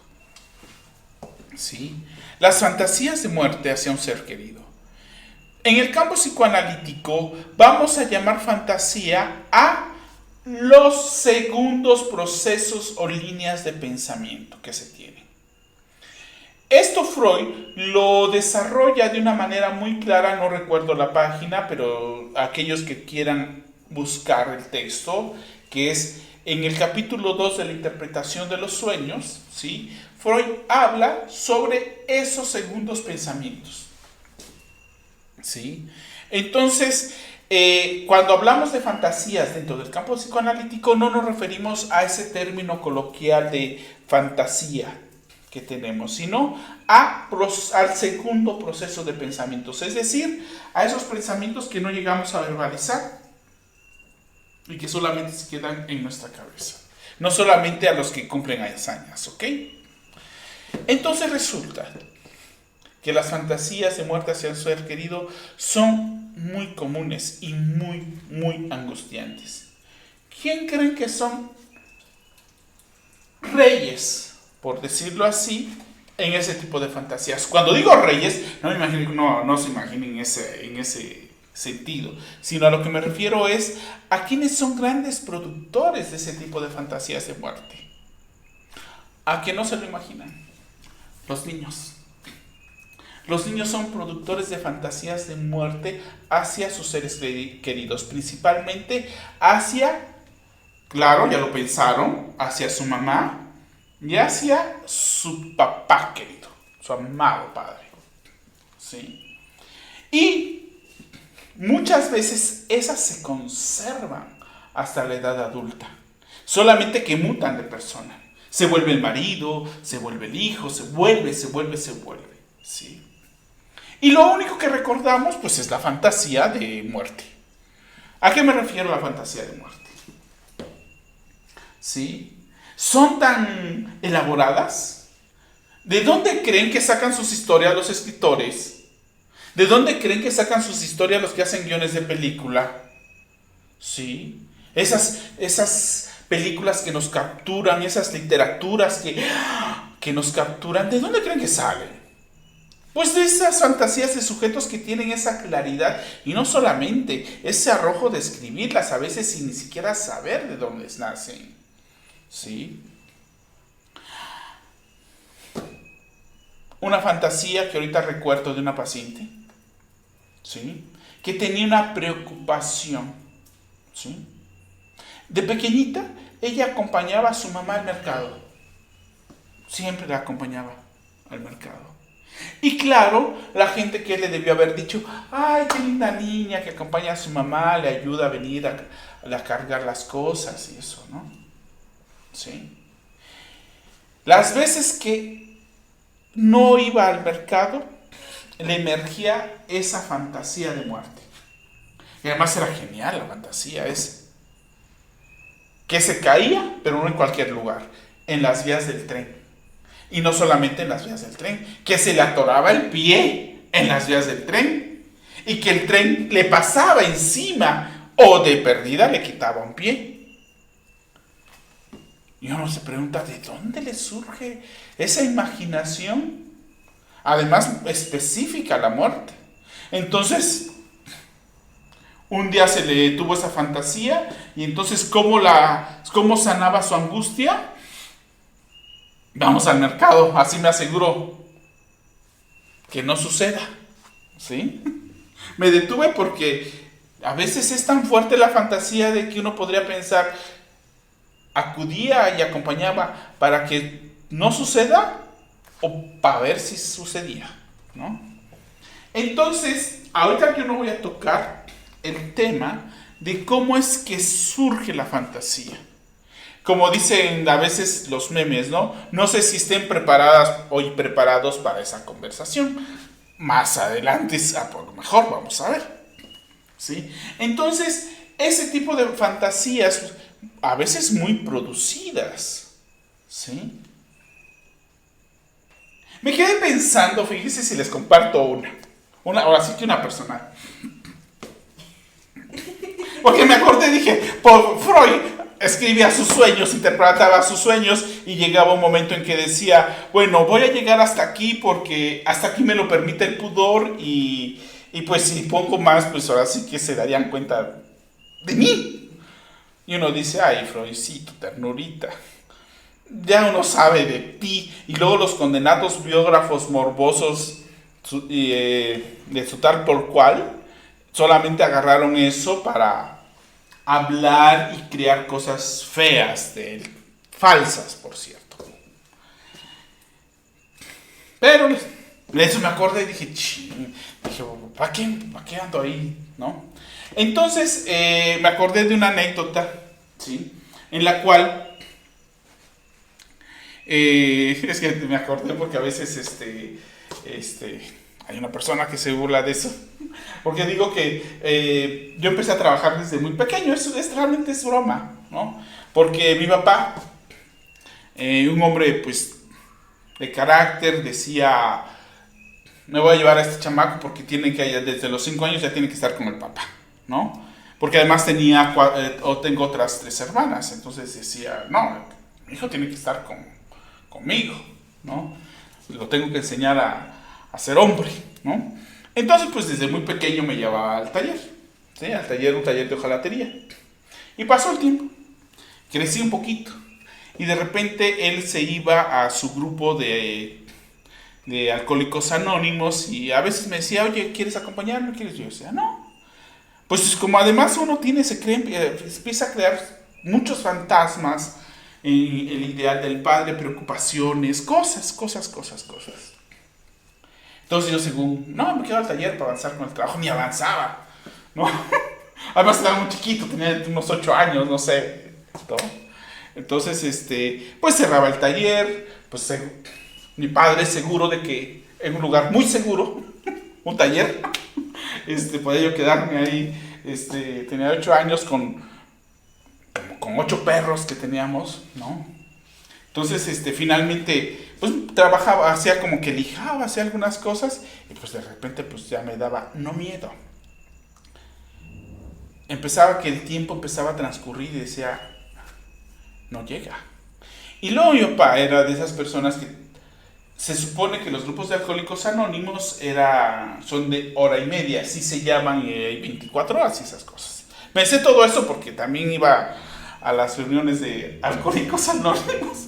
¿Sí? Las fantasías de muerte hacia un ser querido. En el campo psicoanalítico vamos a llamar fantasía a los segundos procesos o líneas de pensamiento que se tienen. Esto Freud lo desarrolla de una manera muy clara, no recuerdo la página, pero aquellos que quieran buscar el texto, que es en el capítulo 2 de la interpretación de los sueños, ¿sí? Freud habla sobre esos segundos pensamientos. ¿Sí? Entonces, cuando hablamos de fantasías dentro del campo psicoanalítico, no nos referimos a ese término coloquial de fantasía que tenemos, sino al segundo proceso de pensamientos, es decir, a esos pensamientos que no llegamos a verbalizar y que solamente se quedan en nuestra cabeza, no solamente a los que cumplen hazañas, ¿ok? Entonces resulta que las fantasías de muerte hacia el ser querido son muy comunes y muy angustiantes. ¿Quién creen que son reyes, por decirlo así, en ese tipo de fantasías? Cuando digo reyes, no se imaginen en ese sentido, sino a lo que me refiero es a quienes son grandes productores de ese tipo de fantasías de muerte. ¿A que no se lo imaginan? Los niños. Los niños son productores de fantasías de muerte hacia sus seres queridos, principalmente hacia claro, ya lo pensaron, hacia su mamá y hacia su papá querido, su amado padre. ¿Sí? Y muchas veces esas se conservan hasta la edad adulta, solamente que mutan de persona. Se vuelve el marido, se vuelve el hijo, se vuelve, ¿sí? Y lo único que recordamos, pues, es la fantasía de muerte. ¿A qué me refiero a la fantasía de muerte? ¿Sí? Son tan elaboradas. ¿De dónde creen que sacan sus historias los escritores? ¿De dónde creen que sacan sus historias los que hacen guiones de película? ¿Sí? Esas películas que nos capturan, esas literaturas que nos capturan, ¿de dónde creen que salen? Pues de esas fantasías de sujetos que tienen esa claridad y no solamente ese arrojo de escribirlas, a veces sin ni siquiera saber de dónde nacen. ¿Sí? Una fantasía que ahorita recuerdo de una paciente, ¿sí? Que tenía una preocupación, ¿sí? De pequeñita, ella acompañaba a su mamá al mercado. Siempre la acompañaba al mercado. Y claro, la gente que le debió haber dicho, ay, qué linda niña que acompaña a su mamá, le ayuda a venir a cargar las cosas y eso, ¿no? ¿Sí? Las veces que no iba al mercado, le emergía esa fantasía de muerte. Y además era genial la fantasía esa. Que se caía, pero no en cualquier lugar, en las vías del tren. Y no solamente en las vías del tren, que se le atoraba el pie en las vías del tren y que el tren le pasaba encima o de perdida le quitaba un pie. Y uno se pregunta, ¿de dónde le surge esa imaginación? Además, específica a la muerte. Entonces, un día se le tuvo esa fantasía y entonces, ¿cómo sanaba su angustia? Vamos al mercado, así me aseguro que no suceda, ¿sí? Me detuve porque a veces es tan fuerte la fantasía de que uno podría pensar, acudía y acompañaba para que no suceda o para ver si sucedía, ¿no? Entonces, ahorita yo no voy a tocar el tema de cómo es que surge la fantasía. Como dicen a veces los memes, ¿no? No sé si estén preparadas o preparados para esa conversación. Más adelante, por lo mejor, vamos a ver. ¿Sí? Entonces, ese tipo de fantasías, a veces muy producidas, ¿sí? Me quedé pensando, fíjense si les comparto ahora sí que una personal. Porque me acordé, dije, por Freud escribía sus sueños, interpretaba sus sueños y llegaba un momento en que decía, bueno, voy a llegar hasta aquí porque hasta aquí me lo permite el pudor y pues si pongo más, pues ahora sí que se darían cuenta de mí. Y uno dice, ay, Freudcito, ternurita, ya uno sabe de ti. Y luego los condenados biógrafos morbosos de su tal por cual solamente agarraron eso para hablar y crear cosas feas de él, falsas, por cierto. Pero de eso me acordé y dije, ¿para qué ando ahí? ¿No? Entonces me acordé de una anécdota, ¿sí? En la cual es que me acordé porque a veces hay una persona que se burla de eso. Porque digo que yo empecé a trabajar desde muy pequeño, realmente es broma, ¿no? Porque mi papá, un hombre pues de carácter, decía, me voy a llevar a este chamaco porque desde los 5 años ya tiene que estar con el papá, ¿no? Porque además tengo otras 3 hermanas, entonces decía, no, mi hijo tiene que estar conmigo, ¿no? Lo tengo que enseñar a ser hombre, ¿no? Entonces, pues desde muy pequeño me llevaba al taller, ¿sí? Un taller de hojalatería. Y pasó el tiempo, crecí un poquito. Y de repente él se iba a su grupo de alcohólicos anónimos y a veces me decía, oye, ¿quieres acompañarme? Yo decía, no. Pues como además uno empieza a crear muchos fantasmas en el ideal del padre, preocupaciones, cosas. Entonces yo no, me quedo al taller para avanzar con el trabajo, ni avanzaba, ¿no? Además estaba muy chiquito, tenía unos 8 años, no sé, ¿no? Entonces, pues cerraba el taller, pues mi padre seguro de que en un lugar muy seguro, un taller, podía yo quedarme ahí, tenía 8 años con 8 perros que teníamos, ¿no? Entonces, finalmente, pues trabajaba, hacía como que lijaba, hacía algunas cosas, y pues de repente, pues ya me daba, no miedo. Empezaba que el tiempo empezaba a transcurrir y decía, no llega. Y luego mi papá era de esas personas que se supone que los grupos de alcohólicos anónimos son de hora y media, así se llaman, y hay 24 horas y esas cosas. Me sé todo eso porque también iba a las reuniones de alcohólicos anónimos.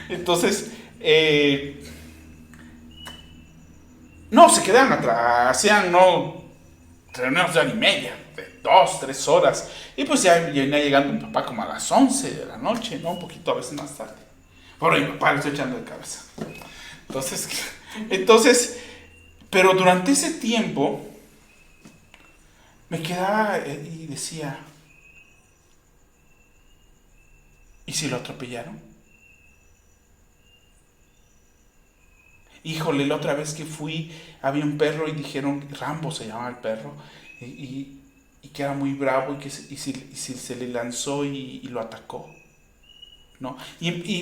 Entonces, no, se quedaban atrás, hacían reuniones de hora y media, de 2, 3 horas. Y pues ya venía llegando mi papá como a las 11 de la noche, ¿no? Un poquito a veces más tarde. Por mi papá le estoy echando de cabeza. Entonces, pero durante ese tiempo me quedaba y decía, ¿y si lo atropellaron? Híjole, la otra vez que fui, había un perro y dijeron, Rambo se llamaba el perro, y que era muy bravo y si se le lanzó y lo atacó, ¿no?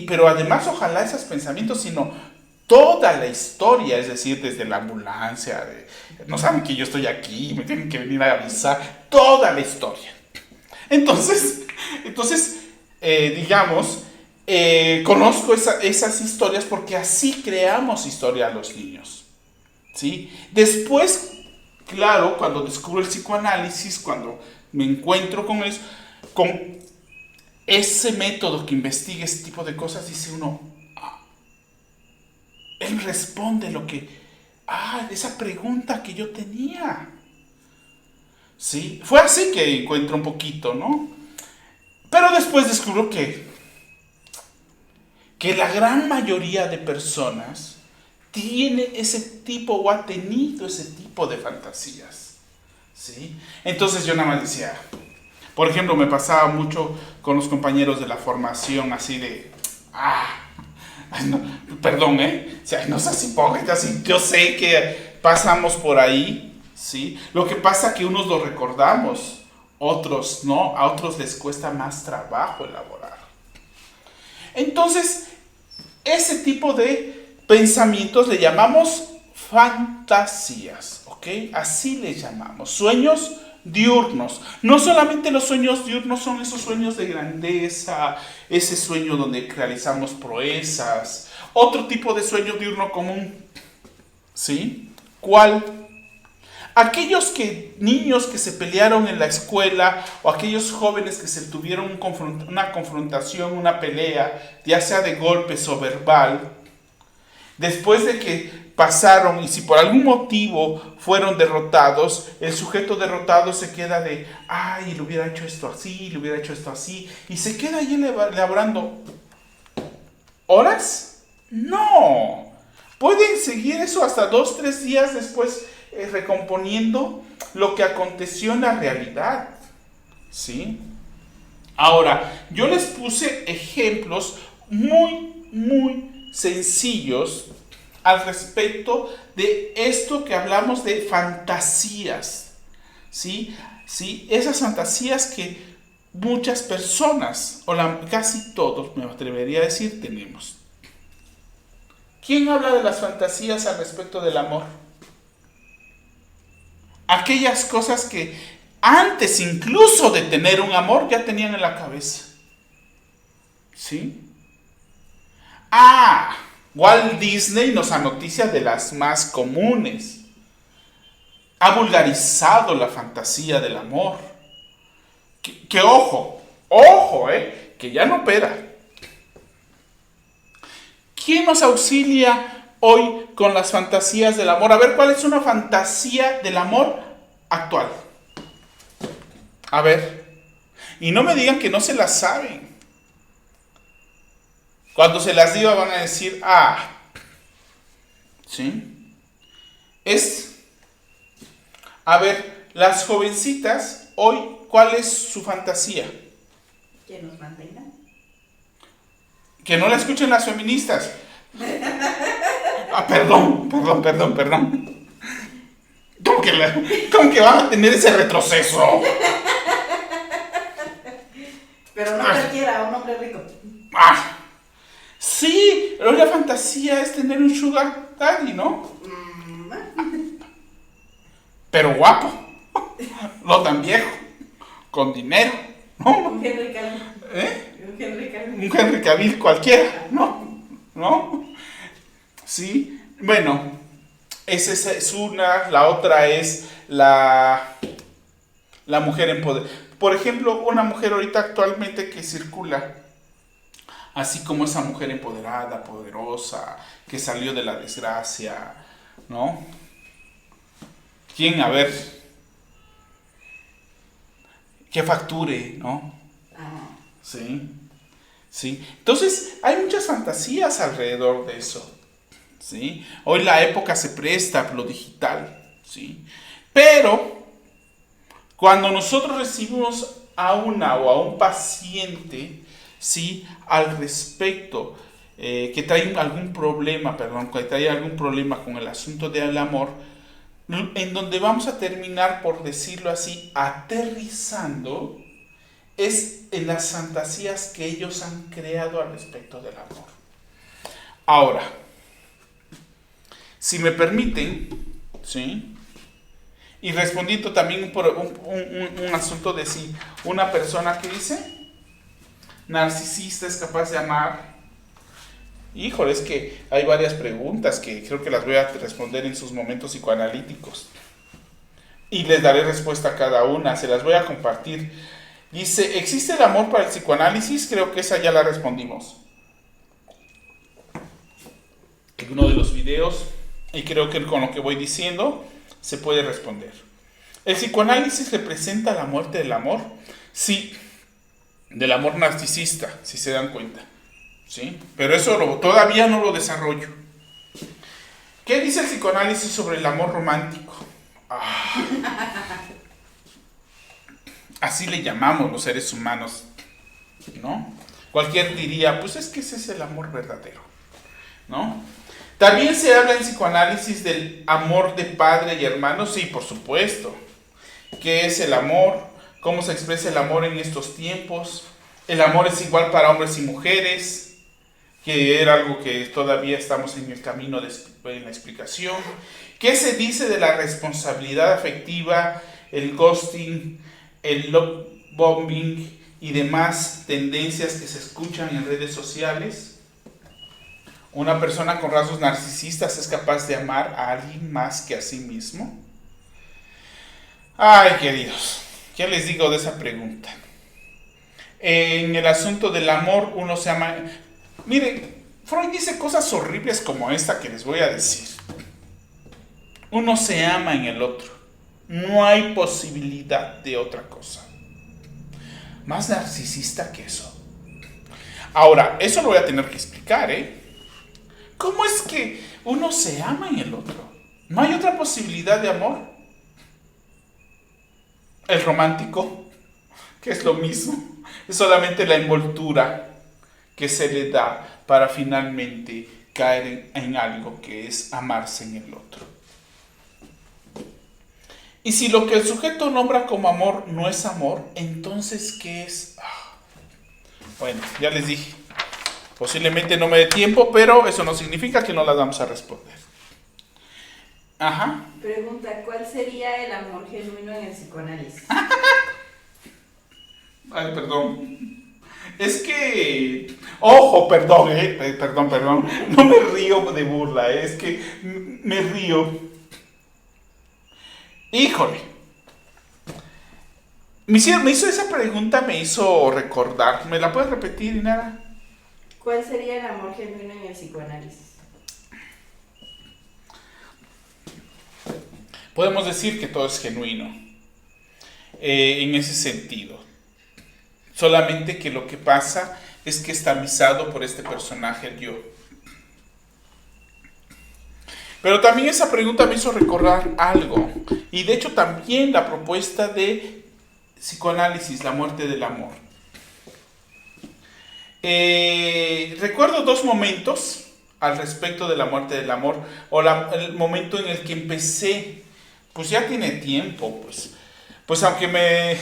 Pero además, ojalá esos pensamientos, sino toda la historia, es decir, desde la ambulancia, no saben que yo estoy aquí, me tienen que venir a avisar, toda la historia. Entonces digamos, conozco esas historias porque así creamos historia a los niños, ¿sí? Después, claro, cuando descubro el psicoanálisis, cuando me encuentro con eso, con ese método que investiga ese tipo de cosas, dice uno, él responde esa pregunta que yo tenía. ¿Sí? Fue así que encuentro un poquito, ¿no? Pero después descubro que la gran mayoría de personas tiene ese tipo o ha tenido ese tipo de fantasías, ¿sí? Entonces yo nada más decía, por ejemplo, me pasaba mucho con los compañeros de la formación así de, no, perdón, o sea, no seas hipócrita, sí, yo sé que pasamos por ahí, ¿sí? Lo que pasa es que unos lo recordamos, otros no, a otros les cuesta más trabajo elaborar. Entonces, ese tipo de pensamientos le llamamos fantasías, ¿ok? Así le llamamos, sueños diurnos. No solamente los sueños diurnos son esos sueños de grandeza, ese sueño donde realizamos proezas, otro tipo de sueño diurno común, ¿sí? ¿Cuál? Aquellos niños que se pelearon en la escuela o aquellos jóvenes que se tuvieron una confrontación, una pelea, ya sea de golpes o verbal, después de que pasaron y si por algún motivo fueron derrotados, el sujeto derrotado se queda de, le hubiera hecho esto así, le hubiera hecho esto así, y se queda ahí elaborando. ¿Horas? No. Pueden seguir eso hasta 2, 3 días después, recomponiendo lo que aconteció en la realidad, ¿sí? Ahora, yo les puse ejemplos muy, muy sencillos al respecto de esto que hablamos de fantasías, ¿sí? ¿Sí? Esas fantasías que muchas personas, o casi todos, me atrevería a decir, tenemos. ¿Quién habla de las fantasías al respecto del amor? Aquellas cosas que antes incluso de tener un amor ya tenían en la cabeza. ¿Sí? Walt Disney nos anoticia de las más comunes. Ha vulgarizado la fantasía del amor. Que ojo, que ya no opera. ¿Quién nos auxilia hoy con las fantasías del amor? A ver, ¿cuál es una fantasía del amor actual? A ver. Y no me digan que no se las saben. Cuando se las diga van a decir, ¿sí? A ver, las jovencitas, hoy, ¿cuál es su fantasía? Que nos mantengan. Que no la escuchen las feministas. Perdón. ¿Cómo que van a tener ese retroceso? Pero no cualquiera, un hombre rico. Sí, pero la fantasía es tener un sugar daddy, ¿no? Pero guapo. No tan viejo. Con dinero, ¿no? Un Henry Cavill. Un Henry Cavill cualquiera, ¿no? Sí, bueno, esa es una. La otra es la mujer empoderada. Por ejemplo, una mujer ahorita actualmente que circula, así como esa mujer empoderada, poderosa, que salió de la desgracia, ¿no? ¿Quién? A ver, que facture, ¿no? Sí. Entonces, hay muchas fantasías alrededor de eso, ¿sí? Hoy la época se presta a lo digital, ¿sí? Pero, cuando nosotros recibimos a una o a un paciente, ¿sí? Al respecto, que trae algún problema con el asunto del amor, en donde vamos a terminar, por decirlo así, aterrizando, es en las fantasías que ellos han creado al respecto del amor. Ahora, si me permiten, ¿sí? Y respondiendo también por un asunto de si una persona que dice narcisista es capaz de amar. Híjole, es que hay varias preguntas que creo que las voy a responder en sus momentos psicoanalíticos. Y les daré respuesta a cada una, se las voy a compartir. Dice, ¿existe el amor para el psicoanálisis? Creo que esa ya la respondimos en uno de los videos, y creo que con lo que voy diciendo se puede responder. ¿El psicoanálisis representa la muerte del amor? Sí, del amor narcisista, si se dan cuenta, ¿sí? Pero eso todavía no lo desarrollo. ¿Qué dice el psicoanálisis sobre el amor romántico? Así le llamamos los seres humanos, ¿no? Cualquier diría, pues es que ese es el amor verdadero, ¿no? También se habla en psicoanálisis del amor de padre y hermano, sí, por supuesto. ¿Qué es el amor? ¿Cómo se expresa el amor en estos tiempos? ¿El amor es igual para hombres y mujeres? Que era algo que todavía estamos en el camino en la explicación. ¿Qué se dice de la responsabilidad afectiva, el ghosting, el love bombing y demás tendencias que se escuchan en redes sociales? ¿Una persona con rasgos narcisistas es capaz de amar a alguien más que a sí mismo? Ay, queridos, ¿qué les digo de esa pregunta? En el asunto del amor, uno se ama. Miren, Freud dice cosas horribles como esta que les voy a decir. Uno se ama en el otro. No hay posibilidad de otra cosa. Más narcisista que eso. Ahora, eso lo voy a tener que explicar, ¿Cómo es que uno se ama en el otro? ¿No hay otra posibilidad de amor? El romántico, que es lo mismo. Es solamente la envoltura que se le da para finalmente caer en algo que es amarse en el otro. Y si lo que el sujeto nombra como amor no es amor, entonces ¿qué es? Bueno, ya les dije. Posiblemente no me dé tiempo, pero eso no significa que no las vamos a responder. Ajá. Pregunta, ¿cuál sería el amor genuino en el psicoanálisis? Ay, perdón. Es que... Ojo, perdón, perdón. No me río de burla, es que me río. Híjole. Me hizo esa pregunta, me hizo recordar. ¿Me la puedes repetir, Inara? ¿Cuál sería el amor genuino en el psicoanálisis? Podemos decir que todo es genuino, en ese sentido. Solamente que lo que pasa es que es tamizado por este personaje, el yo. Pero también esa pregunta me hizo recordar algo. Y de hecho también la propuesta de psicoanálisis, la muerte del amor. Recuerdo dos momentos al respecto de la muerte del amor, o el momento en el que empecé, pues ya tiene tiempo, pues aunque me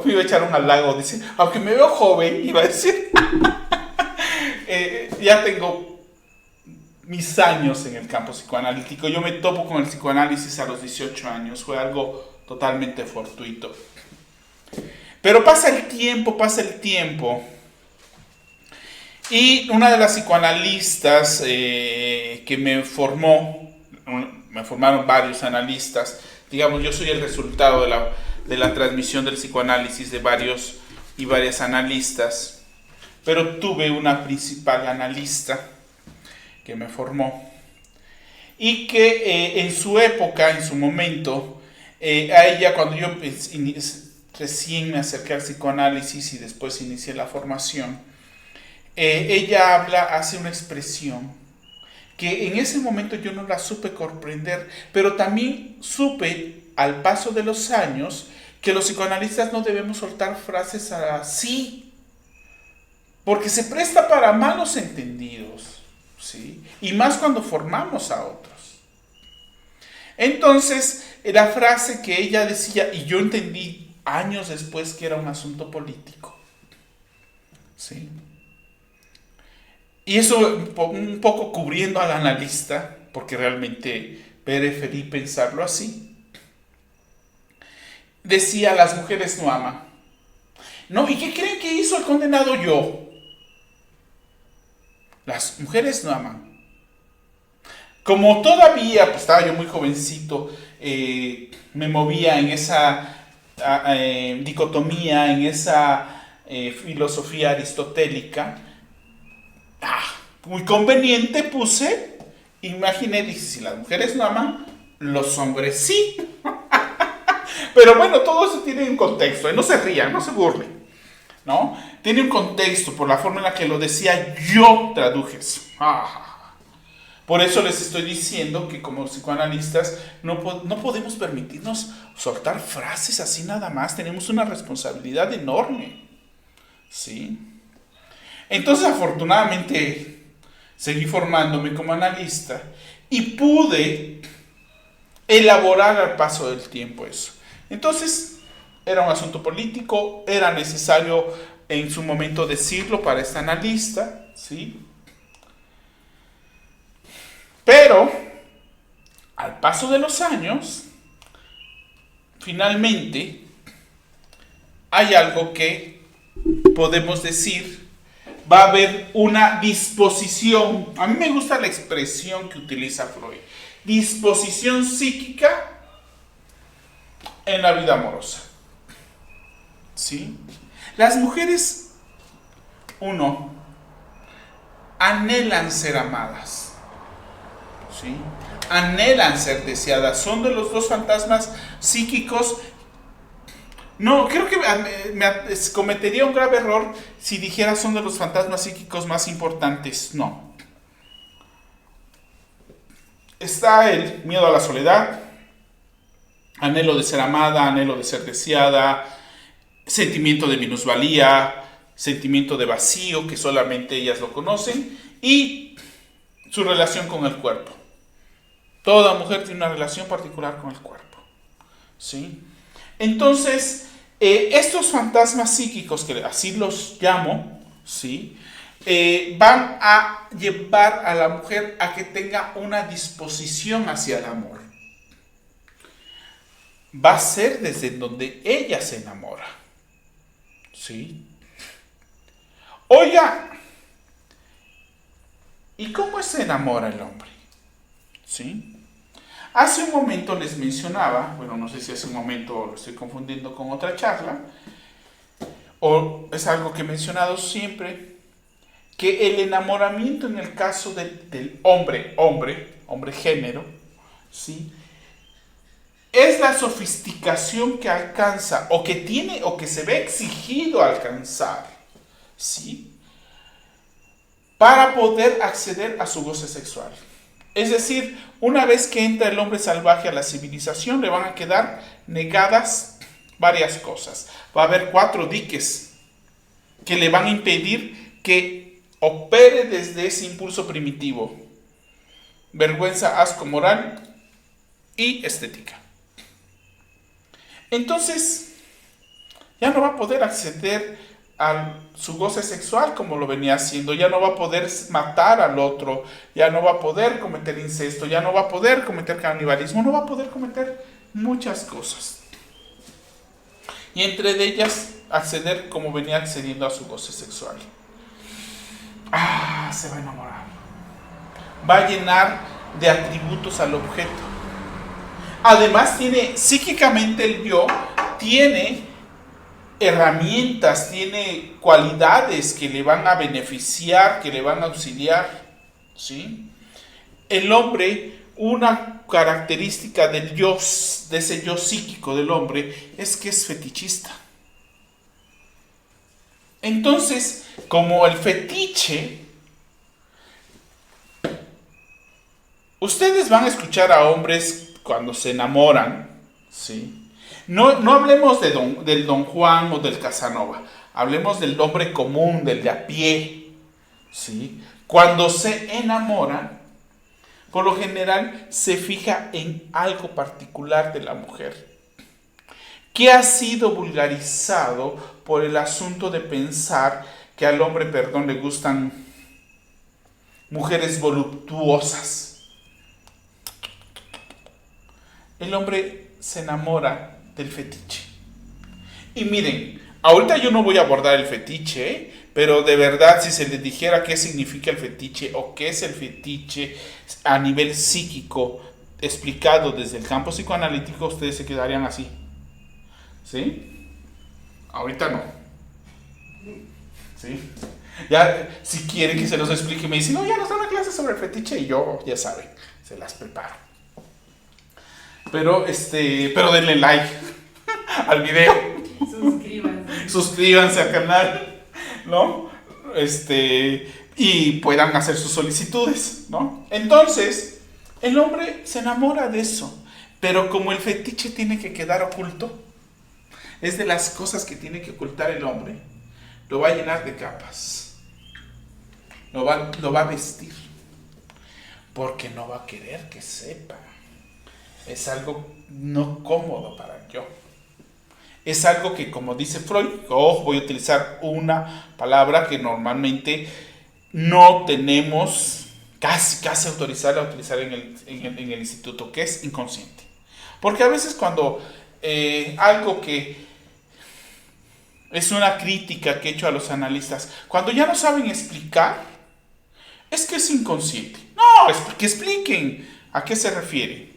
iba a echar un halago, dice, aunque me veo joven, iba a decir, ya tengo mis años en el campo psicoanalítico. Yo me topo con el psicoanálisis a los 18 años, fue algo totalmente fortuito. Pero pasa el tiempo, y una de las psicoanalistas que me formaron varios analistas, digamos, yo soy el resultado de la transmisión del psicoanálisis de varios y varias analistas, pero tuve una principal analista que me formó y que en su época, en su momento, a ella cuando yo recién me acerqué al psicoanálisis y después inicié la formación, ella hace una expresión que en ese momento yo no la supe comprender, pero también supe al paso de los años que los psicoanalistas no debemos soltar frases así, porque se presta para malos entendidos, ¿sí? Y más cuando formamos a otros. Entonces, la frase que ella decía, y yo entendí años después que era un asunto político, ¿sí? Y eso un poco cubriendo al analista, porque realmente preferí pensarlo así. Decía, las mujeres no aman. No, ¿y qué creen que hizo el condenado yo? Las mujeres no aman. Como todavía, pues estaba yo muy jovencito, me movía en esa dicotomía, en esa filosofía aristotélica, muy conveniente puse, imaginé, dije, si las mujeres no aman, los hombres sí. Pero bueno, todo eso tiene un contexto, no se rían, no se burlen, ¿no? Tiene un contexto por la forma en la que lo decía, yo traduje eso. Por eso les estoy diciendo que como psicoanalistas no podemos permitirnos soltar frases así nada más, tenemos una responsabilidad enorme, ¿sí? Entonces, afortunadamente, seguí formándome como analista y pude elaborar al paso del tiempo eso. Entonces, era un asunto político, era necesario en su momento decirlo para esta analista, ¿sí? Pero, al paso de los años, finalmente, hay algo que podemos decir, va a haber una disposición, a mí me gusta la expresión que utiliza Freud, disposición psíquica en la vida amorosa, ¿sí? Las mujeres, anhelan ser amadas, ¿sí? Anhelan ser deseadas, son de los dos fantasmas psíquicos. No, creo que cometería un grave error si dijera son de los fantasmas psíquicos más importantes. No. Está el miedo a la soledad, anhelo de ser amada, anhelo de ser deseada, sentimiento de minusvalía, sentimiento de vacío que solamente ellas lo conocen, y su relación con el cuerpo. Toda mujer tiene una relación particular con el cuerpo, ¿sí? Entonces, estos fantasmas psíquicos, que así los llamo, ¿sí? Van a llevar a la mujer a que tenga una disposición hacia el amor. Va a ser desde donde ella se enamora, ¿sí? Oiga, ¿y cómo se enamora el hombre? ¿Sí? Hace un momento les mencionaba, bueno, no sé si hace un momento lo estoy confundiendo con otra charla, o es algo que he mencionado siempre, que el enamoramiento en el caso del hombre género, ¿sí? es la sofisticación que alcanza o que tiene o que se ve exigido alcanzar, ¿sí? Para poder acceder a su goce sexual. Es decir, una vez que entra el hombre salvaje a la civilización, le van a quedar negadas varias cosas. Va a haber 4 diques que le van a impedir que opere desde ese impulso primitivo: vergüenza, asco, moral y estética. Entonces, ya no va a poder acceder a su goce sexual como lo venía haciendo, ya no va a poder matar al otro, ya no va a poder cometer incesto, ya no va a poder cometer canibalismo, no va a poder cometer muchas cosas. Y entre ellas, acceder como venía accediendo a su goce sexual. Se va a enamorar. Va a llenar de atributos al objeto. Además, psíquicamente el yo tiene herramientas, tiene cualidades que le van a beneficiar, que le van a auxiliar, ¿sí? El hombre, una característica del yo, de ese yo psíquico del hombre, es que es fetichista. Entonces, como el fetiche, ustedes van a escuchar a hombres cuando se enamoran, ¿sí? No hablemos del Don Juan o del Casanova, hablemos del hombre común, del de a pie, ¿sí? Cuando se enamora, por lo general se fija en algo particular de la mujer, que ha sido vulgarizado por el asunto de pensar que al hombre, le gustan mujeres voluptuosas. El hombre se enamora del fetiche. Y miren, ahorita yo no voy a abordar el fetiche, pero de verdad, si se les dijera qué significa el fetiche o qué es el fetiche a nivel psíquico, explicado desde el campo psicoanalítico, ustedes se quedarían así. ¿Sí? Ahorita no. ¿Sí? Ya, si quieren que se los explique, me dicen, no, ya nos dan una clase sobre el fetiche y yo, ya saben, se las preparo. Pero denle like al video. Suscríbanse al canal, ¿no? Y puedan hacer sus solicitudes, ¿no? Entonces, el hombre se enamora de eso, pero como el fetiche tiene que quedar oculto, es de las cosas que tiene que ocultar el hombre, lo va a llenar de capas, lo va a vestir, porque no va a querer que sepa. Es algo no cómodo para el yo. Es algo que, como dice Freud, voy a utilizar una palabra que normalmente no tenemos casi autorizada a utilizar en el instituto, que es inconsciente. Porque a veces cuando algo que es una crítica que he hecho a los analistas, cuando ya no saben explicar, es que es inconsciente. No, es que expliquen a qué se refiere.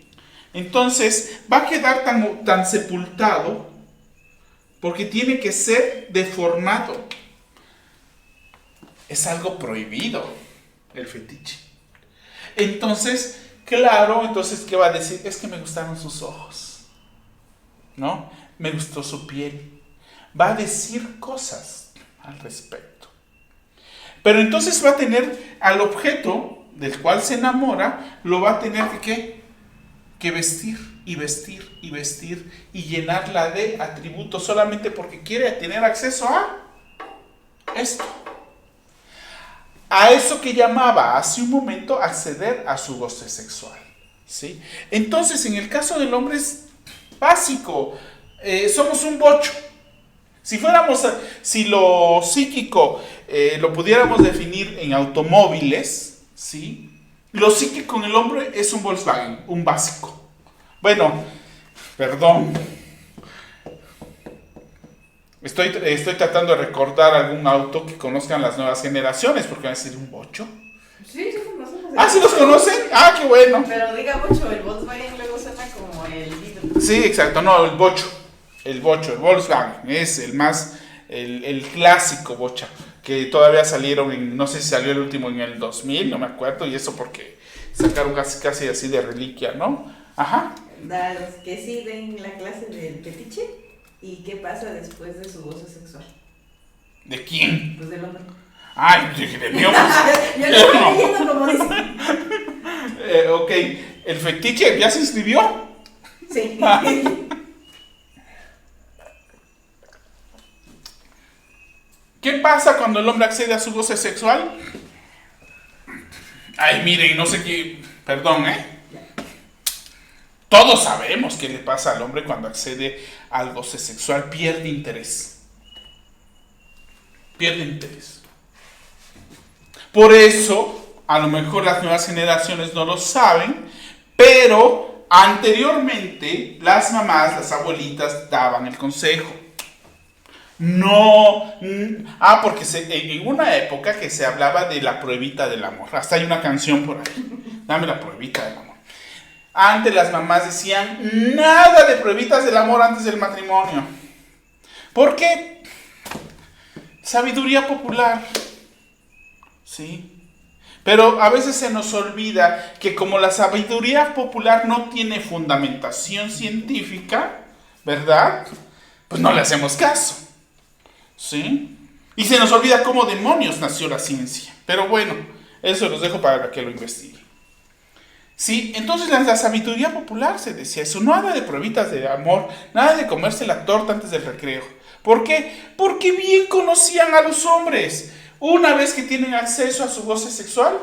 Entonces va a quedar tan sepultado porque tiene que ser deformado. Es algo prohibido el fetiche. Entonces, claro, ¿qué va a decir? Es que me gustaron sus ojos, ¿no? Me gustó su piel. Va a decir cosas al respecto. Pero entonces va a tener al objeto del cual se enamora, lo va a tener que vestir y vestir y vestir y llenarla de atributos solamente porque quiere tener acceso a esto. A eso que llamaba hace un momento acceder a su goce sexual, ¿sí? Entonces, en el caso del hombre es básico. Somos un bocho. Si lo psíquico lo pudiéramos definir en automóviles, ¿sí? Lo psíquico en el hombre es un Volkswagen, un básico. Bueno, perdón. Estoy tratando de recordar algún auto que conozcan las nuevas generaciones, porque van a decir un bocho. Sí, conocemos. ¿Sí los conocen? Qué bueno. Pero diga bocho, el Volkswagen luego suena como el Beetle. Sí, exacto, no, el bocho. El Volkswagen es el clásico bocha, que todavía salieron no sé si salió el último en el 2000, no me acuerdo, y eso porque sacaron casi así de reliquia, ¿no? Ajá. Los que sí ven la clase del fetiche y qué pasa después de su goce sexual. ¿De quién? Pues del hombre. Ay, dije, de Dios. Yo lo estoy leyendo como dice. Ok, ¿el fetiche ya se inscribió? Sí. ¿Qué pasa cuando el hombre accede a su goce sexual? Ay, miren, no sé qué... Perdón, Todos sabemos qué le pasa al hombre cuando accede al goce sexual. Pierde interés. Pierde interés. Por eso, a lo mejor las nuevas generaciones no lo saben, pero anteriormente las mamás, las abuelitas daban el consejo. No, porque en una época que se hablaba de la pruebita del amor. Hasta hay una canción por ahí. Dame la pruebita del amor. Antes las mamás decían, nada de pruebitas del amor antes del matrimonio. ¿Por qué? Sabiduría popular. ¿Sí? Pero a veces se nos olvida que como la sabiduría popular no tiene fundamentación científica, ¿verdad? Pues no le hacemos caso. ¿Sí? Y se nos olvida cómo demonios nació la ciencia. Pero bueno, eso los dejo para que lo investiguen. Sí, entonces la sabiduría popular se decía eso, nada de pruebitas de amor, nada de comerse la torta antes del recreo. ¿Por qué? Porque bien conocían a los hombres. Una vez que tienen acceso a su goce sexual,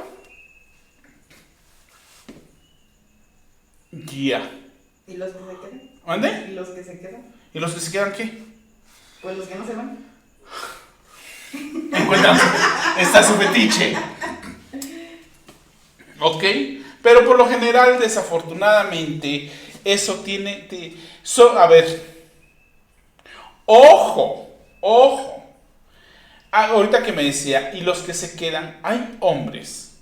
ya. ¿Y los que se quedan? ¿Dónde? ¿Y los que se quedan? ¿Y los que se quedan qué? Pues los que no se van. Encuentran, está su fetiche. ¿Ok? Pero por lo general, desafortunadamente, eso tiene... a ver, ojo. Ahorita que me decía, y los que se quedan, hay hombres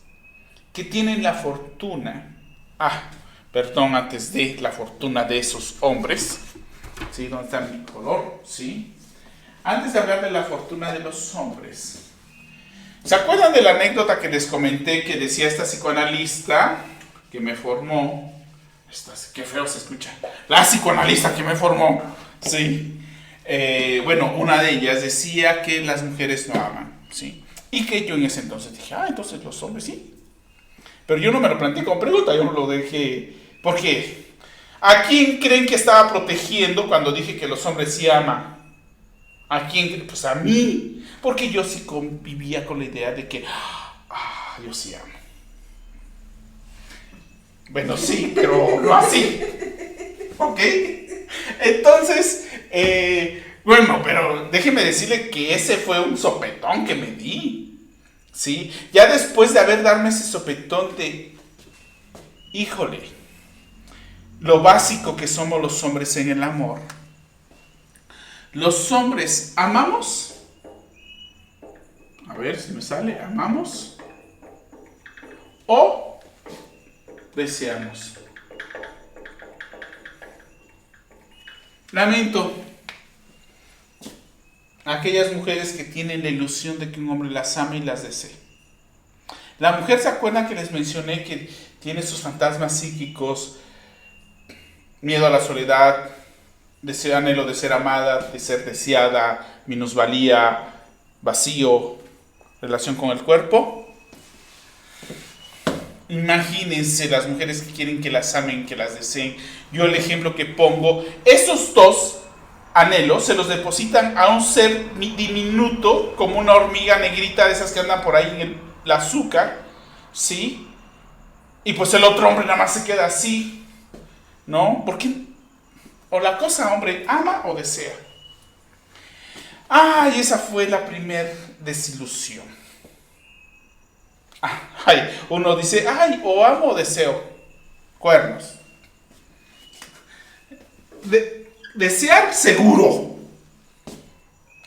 que tienen la fortuna... perdón, antes de la fortuna de esos hombres. ¿Sí? ¿Dónde está mi color? ¿Sí? Antes de hablar de la fortuna de los hombres... ¿Se acuerdan de la anécdota que les comenté que decía esta psicoanalista que me formó? Qué feo se escucha. La psicoanalista que me formó. Sí. Bueno, una de ellas decía que las mujeres no aman. ¿Sí? Y que yo en ese entonces dije, entonces los hombres sí. Pero yo no me lo planteé como pregunta, yo no lo dejé. ¿Por qué? ¿A quién creen que estaba protegiendo cuando dije que los hombres sí aman? ¿A quién? Pues a mí. Porque yo sí convivía con la idea de que, yo sí amo. Bueno, sí, pero no así. ¿Ok? Entonces, bueno, pero déjeme decirle que ese fue un sopetón que me di. ¿Sí? Ya después de darme ese sopetón de, híjole, lo básico que somos los hombres en el amor. Los hombres amamos. A ver si me sale. ¿Amamos? ¿O deseamos? Lamento a aquellas mujeres que tienen la ilusión de que un hombre las ama y las desee. La mujer, ¿se acuerdan que les mencioné que tiene sus fantasmas psíquicos? Miedo a la soledad, deseo, anhelo de ser amada, de ser deseada, minusvalía, vacío, relación con el cuerpo. Imagínense las mujeres que quieren que las amen, que las deseen. Yo el ejemplo que pongo, esos dos anhelos se los depositan a un ser diminuto, como una hormiga negrita de esas que andan por ahí en el azúcar, ¿sí? Y pues el otro hombre nada más se queda así, ¿no? Porque o la cosa, hombre, ama o desea. Y esa fue la primer desilusión. Uno dice, o amo o deseo. Cuernos. Desear, seguro.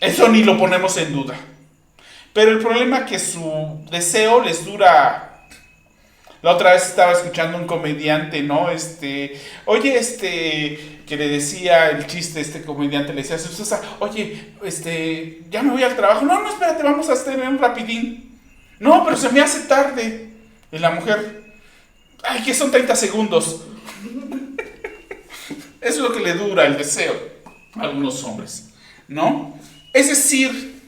Eso ni lo ponemos en duda. Pero el problema es que su deseo les dura. La otra vez estaba escuchando un comediante, ¿no? Que le decía el chiste, este comediante le decía a su esposa, oye, ya me voy al trabajo. No, espérate, vamos a tener un rapidín. No, pero se me hace tarde. Y la mujer, que son 30 segundos. Eso es lo que le dura el deseo a algunos hombres, ¿no? Es decir,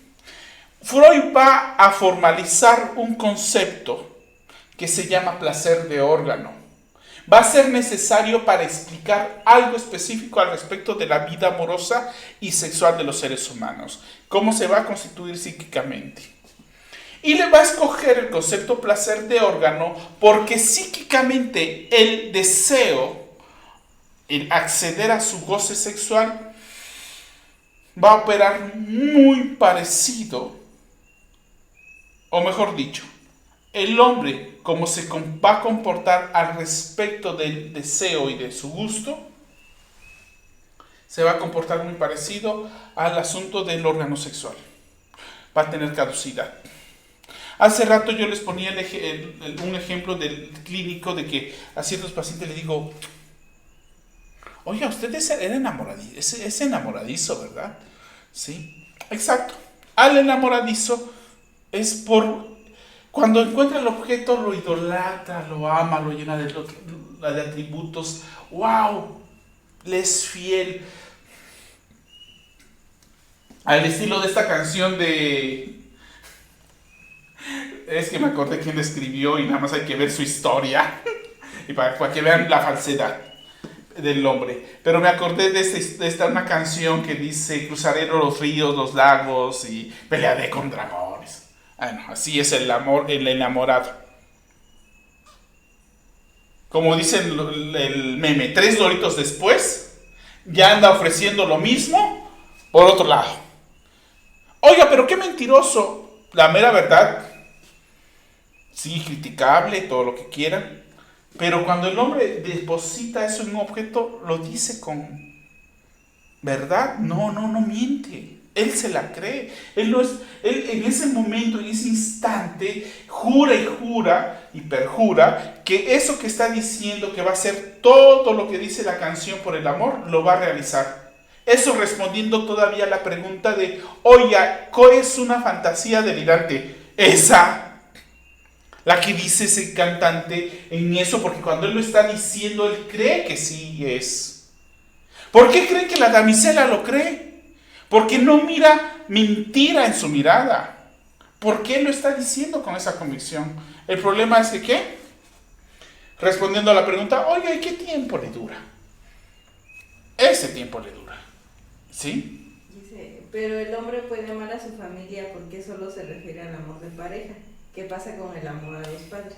Freud va a formalizar un concepto que se llama placer de órgano. Va a ser necesario para explicar algo específico al respecto de la vida amorosa y sexual de los seres humanos. Cómo se va a constituir psíquicamente. Y le va a escoger el concepto placer de órgano porque psíquicamente el deseo, el acceder a su goce sexual, va a operar muy parecido, o mejor dicho, el hombre, como se va a comportar al respecto del deseo y de su gusto, se va a comportar muy parecido al asunto del órgano sexual. Va a tener caducidad. Hace rato yo les ponía un ejemplo del clínico de que a ciertos pacientes les digo, oiga, usted es enamoradizo, ¿verdad? Sí, exacto. Al enamoradizo es por... Cuando encuentra el objeto, lo idolatra, lo ama, lo llena de atributos. ¡Wow! Le es fiel. Al estilo de esta canción de... Es que me acordé quién la escribió y nada más hay que ver su historia. Y para que vean la falsedad del hombre. Pero me acordé de esta una canción que dice: cruzaré los ríos, los lagos y pelearé con dragones. Bueno, así es el amor, el enamorado. Como dice el meme, 3 doritos después, ya anda ofreciendo lo mismo por otro lado. Oiga, pero qué mentiroso. La mera verdad, sí, criticable, todo lo que quieran. Pero cuando el hombre deposita eso en un objeto, lo dice con verdad. No miente. Él se la cree. Él en ese momento, en ese instante, jura y perjura que eso que está diciendo, que va a hacer todo lo que dice la canción por el amor, lo va a realizar. Eso respondiendo todavía a la pregunta de, oiga, ¿qué es una fantasía delirante? Esa, la que dice ese cantante en eso, porque cuando él lo está diciendo, él cree que sí es. ¿Por qué creen que la damisela lo cree? Porque no mira mentira en su mirada. ¿Por qué lo está diciendo con esa convicción? El problema es que, ¿qué? Respondiendo a la pregunta, oiga, ¿y qué tiempo le dura? Ese tiempo le dura. ¿Sí? Dice, pero el hombre puede amar a su familia porque solo se refiere al amor de pareja. ¿Qué pasa con el amor a los padres?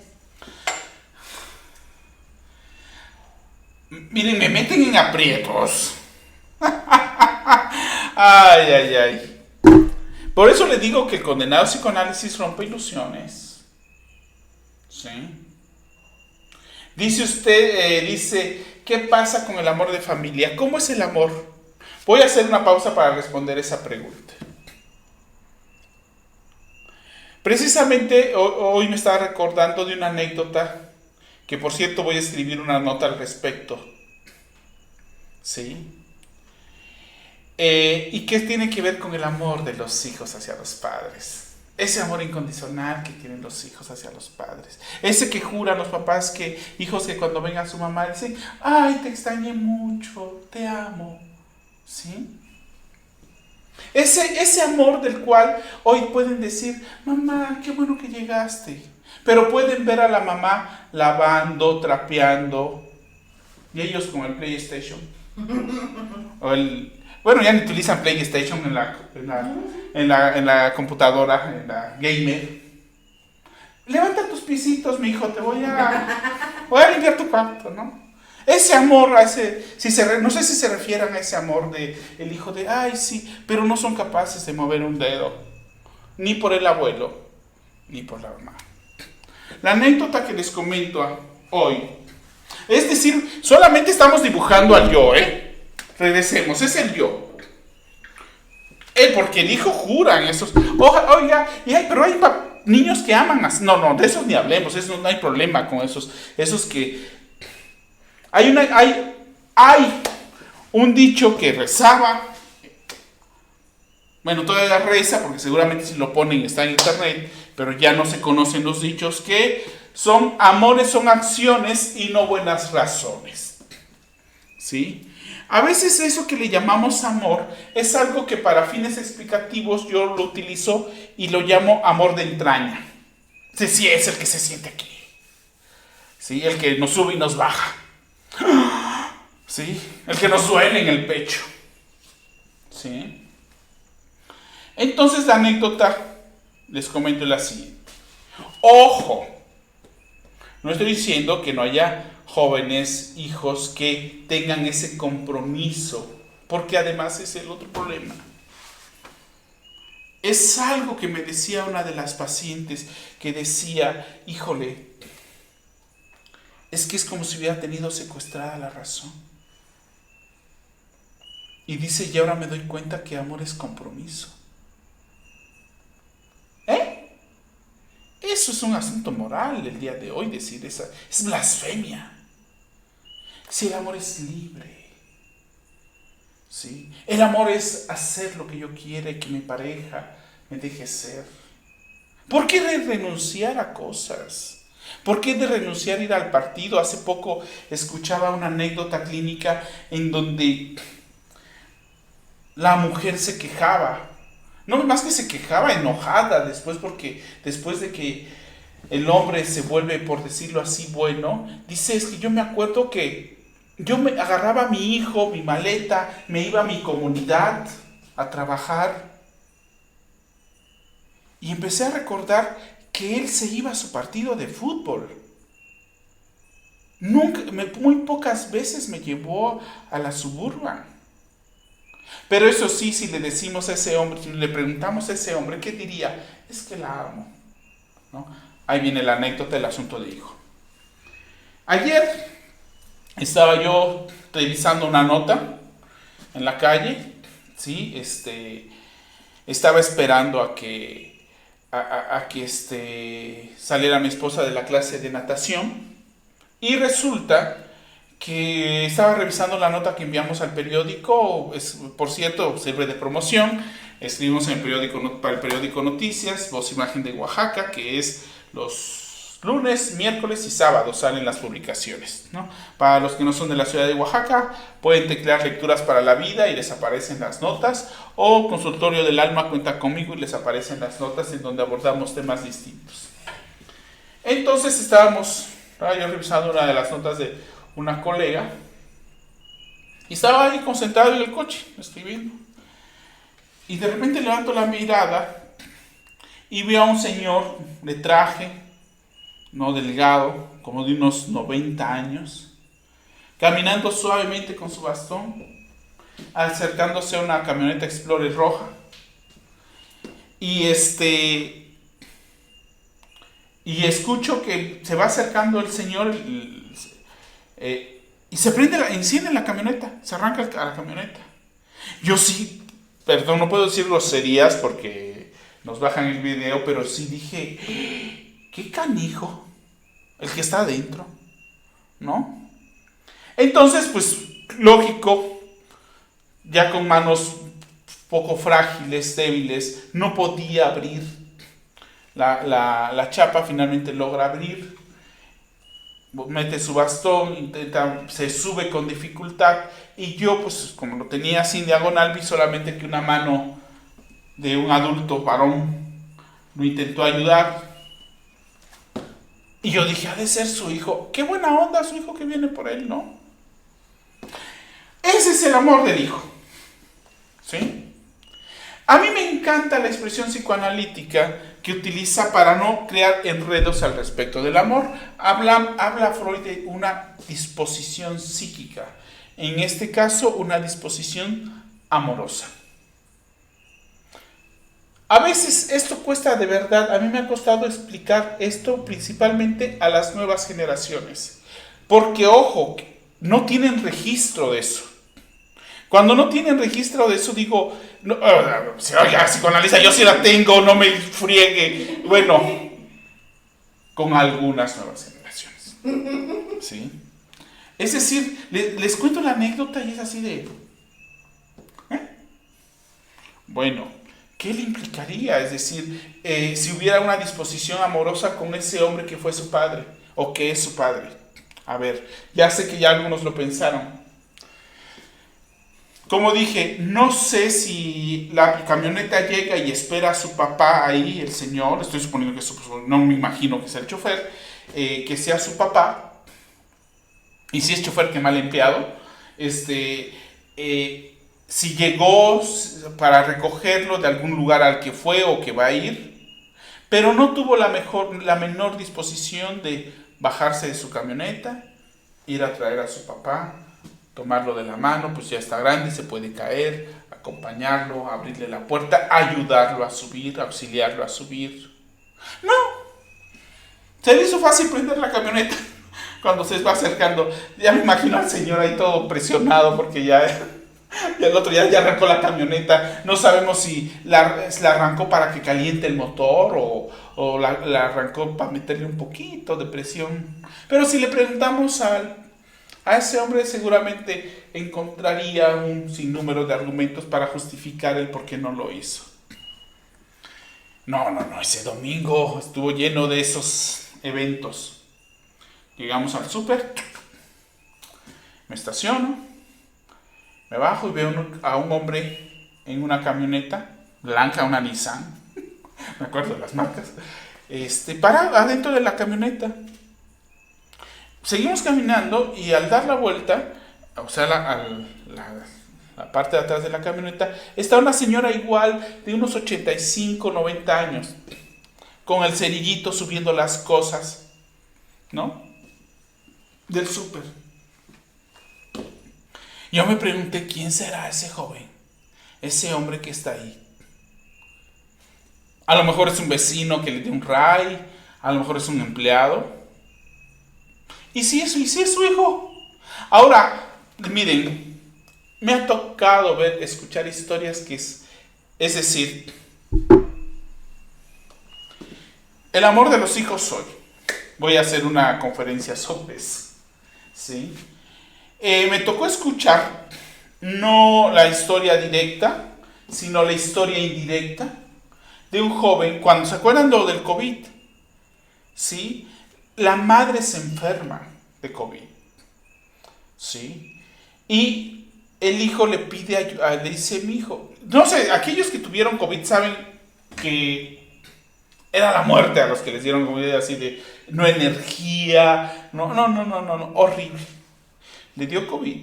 Miren, me meten en aprietos. Ay. Por eso le digo que el condenado psicoanálisis rompe ilusiones. ¿Sí? Dice usted, ¿qué pasa con el amor de familia? ¿Cómo es el amor? Voy a hacer una pausa para responder esa pregunta. Precisamente hoy me estaba recordando de una anécdota, que por cierto voy a escribir una nota al respecto. ¿Sí? ¿Y qué tiene que ver con el amor de los hijos hacia los padres? Ese amor incondicional que tienen los hijos hacia los padres. Ese que juran los papás, hijos que cuando vengan a su mamá dicen, ay, te extrañé mucho, te amo. ¿Sí? Ese amor del cual hoy pueden decir, mamá, qué bueno que llegaste. Pero pueden ver a la mamá lavando, trapeando, y ellos con el PlayStation. Bueno, ya ni utilizan PlayStation en la computadora, en la gamer. Levanta tus pisitos, mijo, voy a limpiar tu cuarto, ¿no? Ese amor, no sé si se refieran a ese amor de el hijo de, ay, sí, pero no son capaces de mover un dedo, ni por el abuelo, ni por la mamá. La anécdota que les comento hoy, es decir, solamente estamos dibujando al yo, Regresemos, es el yo. Porque el hijo jura en esos. Oiga, pero hay niños que aman. No, de esos ni hablemos, eso no hay problema con esos. Esos que. Hay un dicho que rezaba. Bueno, todavía reza, porque seguramente si lo ponen está en internet, pero ya no se conocen los dichos, que amores son acciones y no buenas razones. ¿Sí? A veces eso que le llamamos amor es algo que para fines explicativos yo lo utilizo y lo llamo amor de entraña. Sí, es el que se siente aquí. Sí, el que nos sube y nos baja. Sí, el que nos duele en el pecho. Sí. Entonces la anécdota, les comento la siguiente. Ojo, no estoy diciendo que no haya jóvenes, hijos que tengan ese compromiso, porque además es el otro problema. Es algo que me decía una de las pacientes, que decía, híjole, es que es como si hubiera tenido secuestrada la razón. Y dice, y ahora me doy cuenta que amor es compromiso. Eso es un asunto moral el día de hoy, decir esa, es blasfemia. Si el amor es libre, ¿sí? El amor es hacer lo que yo quiera y que mi pareja me deje ser. ¿Por qué renunciar a cosas? ¿Por qué de renunciar a ir al partido? Hace poco escuchaba una anécdota clínica en donde la mujer se quejaba. No más que se quejaba, enojada después de que el hombre se vuelve, por decirlo así, bueno, dice, es que yo me acuerdo que yo me agarraba a mi hijo, mi maleta, me iba a mi comunidad a trabajar y empecé a recordar que él se iba a su partido de fútbol. Muy pocas veces me llevó a la Suburban. Pero eso sí, si le decimos a ese hombre, si le preguntamos a ese hombre, ¿qué diría? Es que la amo, ¿no? Ahí viene la anécdota del asunto de hijo. Ayer estaba yo revisando una nota en la calle, ¿sí? Estaba esperando a que saliera mi esposa de la clase de natación y resulta que estaba revisando la nota que enviamos al periódico, por cierto, sirve de promoción. Escribimos en el periódico, para el periódico Noticias, Voz Imagen de Oaxaca, que es los lunes, miércoles y sábados salen las publicaciones, ¿no? Para los que no son de la ciudad de Oaxaca, pueden teclear Lecturas para la Vida y les aparecen las notas, o Consultorio del Alma, cuenta conmigo, y les aparecen las notas en donde abordamos temas distintos. Entonces estaba yo revisando una de las notas de una colega y estaba ahí concentrado en el coche escribiendo y de repente levanto la mirada y veo a un señor de traje, no delgado, como de unos 90 años, caminando suavemente con su bastón, acercándose a una camioneta Explorer roja y escucho que se va acercando el señor y se enciende la camioneta, se arranca a la camioneta. Yo sí, perdón, no puedo decir groserías porque nos bajan el video, pero sí dije, qué canijo el que está adentro, ¿no? Entonces, pues, lógico, ya con manos poco frágiles, débiles, no podía abrir la chapa, finalmente logra abrir. Mete su bastón, se sube con dificultad y yo, pues como lo tenía así en diagonal, vi solamente que una mano de un adulto varón lo intentó ayudar y yo dije, ha de ser su hijo, qué buena onda su hijo que viene por él, ¿no? Ese es el amor del hijo, ¿sí? A mí me encanta la expresión psicoanalítica que utiliza para no crear enredos al respecto del amor. Habla Freud de una disposición psíquica, en este caso una disposición amorosa. A veces esto cuesta de verdad, a mí me ha costado explicar esto principalmente a las nuevas generaciones, porque ojo, no tienen registro de eso. Cuando no tienen registro de eso, digo, no, oiga, psicoanalista, yo sí la tengo, no me friegue. Bueno, con algunas nuevas generaciones, ¿sí? Es decir, les cuento la anécdota y es así de, bueno, ¿qué le implicaría? Es decir, si hubiera una disposición amorosa con ese hombre que fue su padre, o que es su padre. A ver, ya sé que ya algunos lo pensaron. como dije, no sé si la camioneta llega y espera a su papá ahí, el señor, estoy suponiendo que no me imagino que sea el chofer, que sea su papá, y si es chofer, que mal empleado, si llegó para recogerlo de algún lugar al que fue o que va a ir, pero no tuvo la menor disposición de bajarse de su camioneta, ir a traer a su papá, tomarlo de la mano, pues ya está grande, se puede caer, acompañarlo, abrirle la puerta, ayudarlo a subir, auxiliarlo a subir. No, se le hizo fácil prender la camioneta cuando se va acercando. Ya me imagino al señor ahí todo presionado porque ya el otro ya arrancó la camioneta. No sabemos si la arrancó para que caliente el motor o la arrancó para meterle un poquito de presión. Pero si le preguntamos a ese hombre, seguramente encontraría un sinnúmero de argumentos para justificar el por qué no lo hizo. No, ese domingo estuvo lleno de esos eventos. Llegamos al súper, me estaciono, me bajo y veo a un hombre en una camioneta blanca, una Nissan, me acuerdo de las marcas, parado adentro de la camioneta. Seguimos caminando y al dar la vuelta, o sea, la parte de atrás de la camioneta, está una señora igual de unos 85, 90 años, con el cerillito subiendo las cosas, ¿no? Del súper. Yo me pregunté, ¿quién será ese joven? Ese hombre que está ahí. A lo mejor es un vecino que le dio un ray, a lo mejor es un empleado. ¿Y si es su hijo? Ahora, miren, me ha tocado escuchar historias que es decir, el amor de los hijos hoy. Voy a hacer una conferencia sobre eso, ¿sí? Me tocó escuchar no la historia directa, sino la historia indirecta de un joven, cuando se acuerdan lo del COVID, ¿sí? La madre se enferma de COVID, ¿sí? Y el hijo le pide ayuda, le dice, mi hijo, no sé, aquellos que tuvieron COVID saben que era la muerte a los que les dieron COVID, así de, no energía, no, horrible. Le dio COVID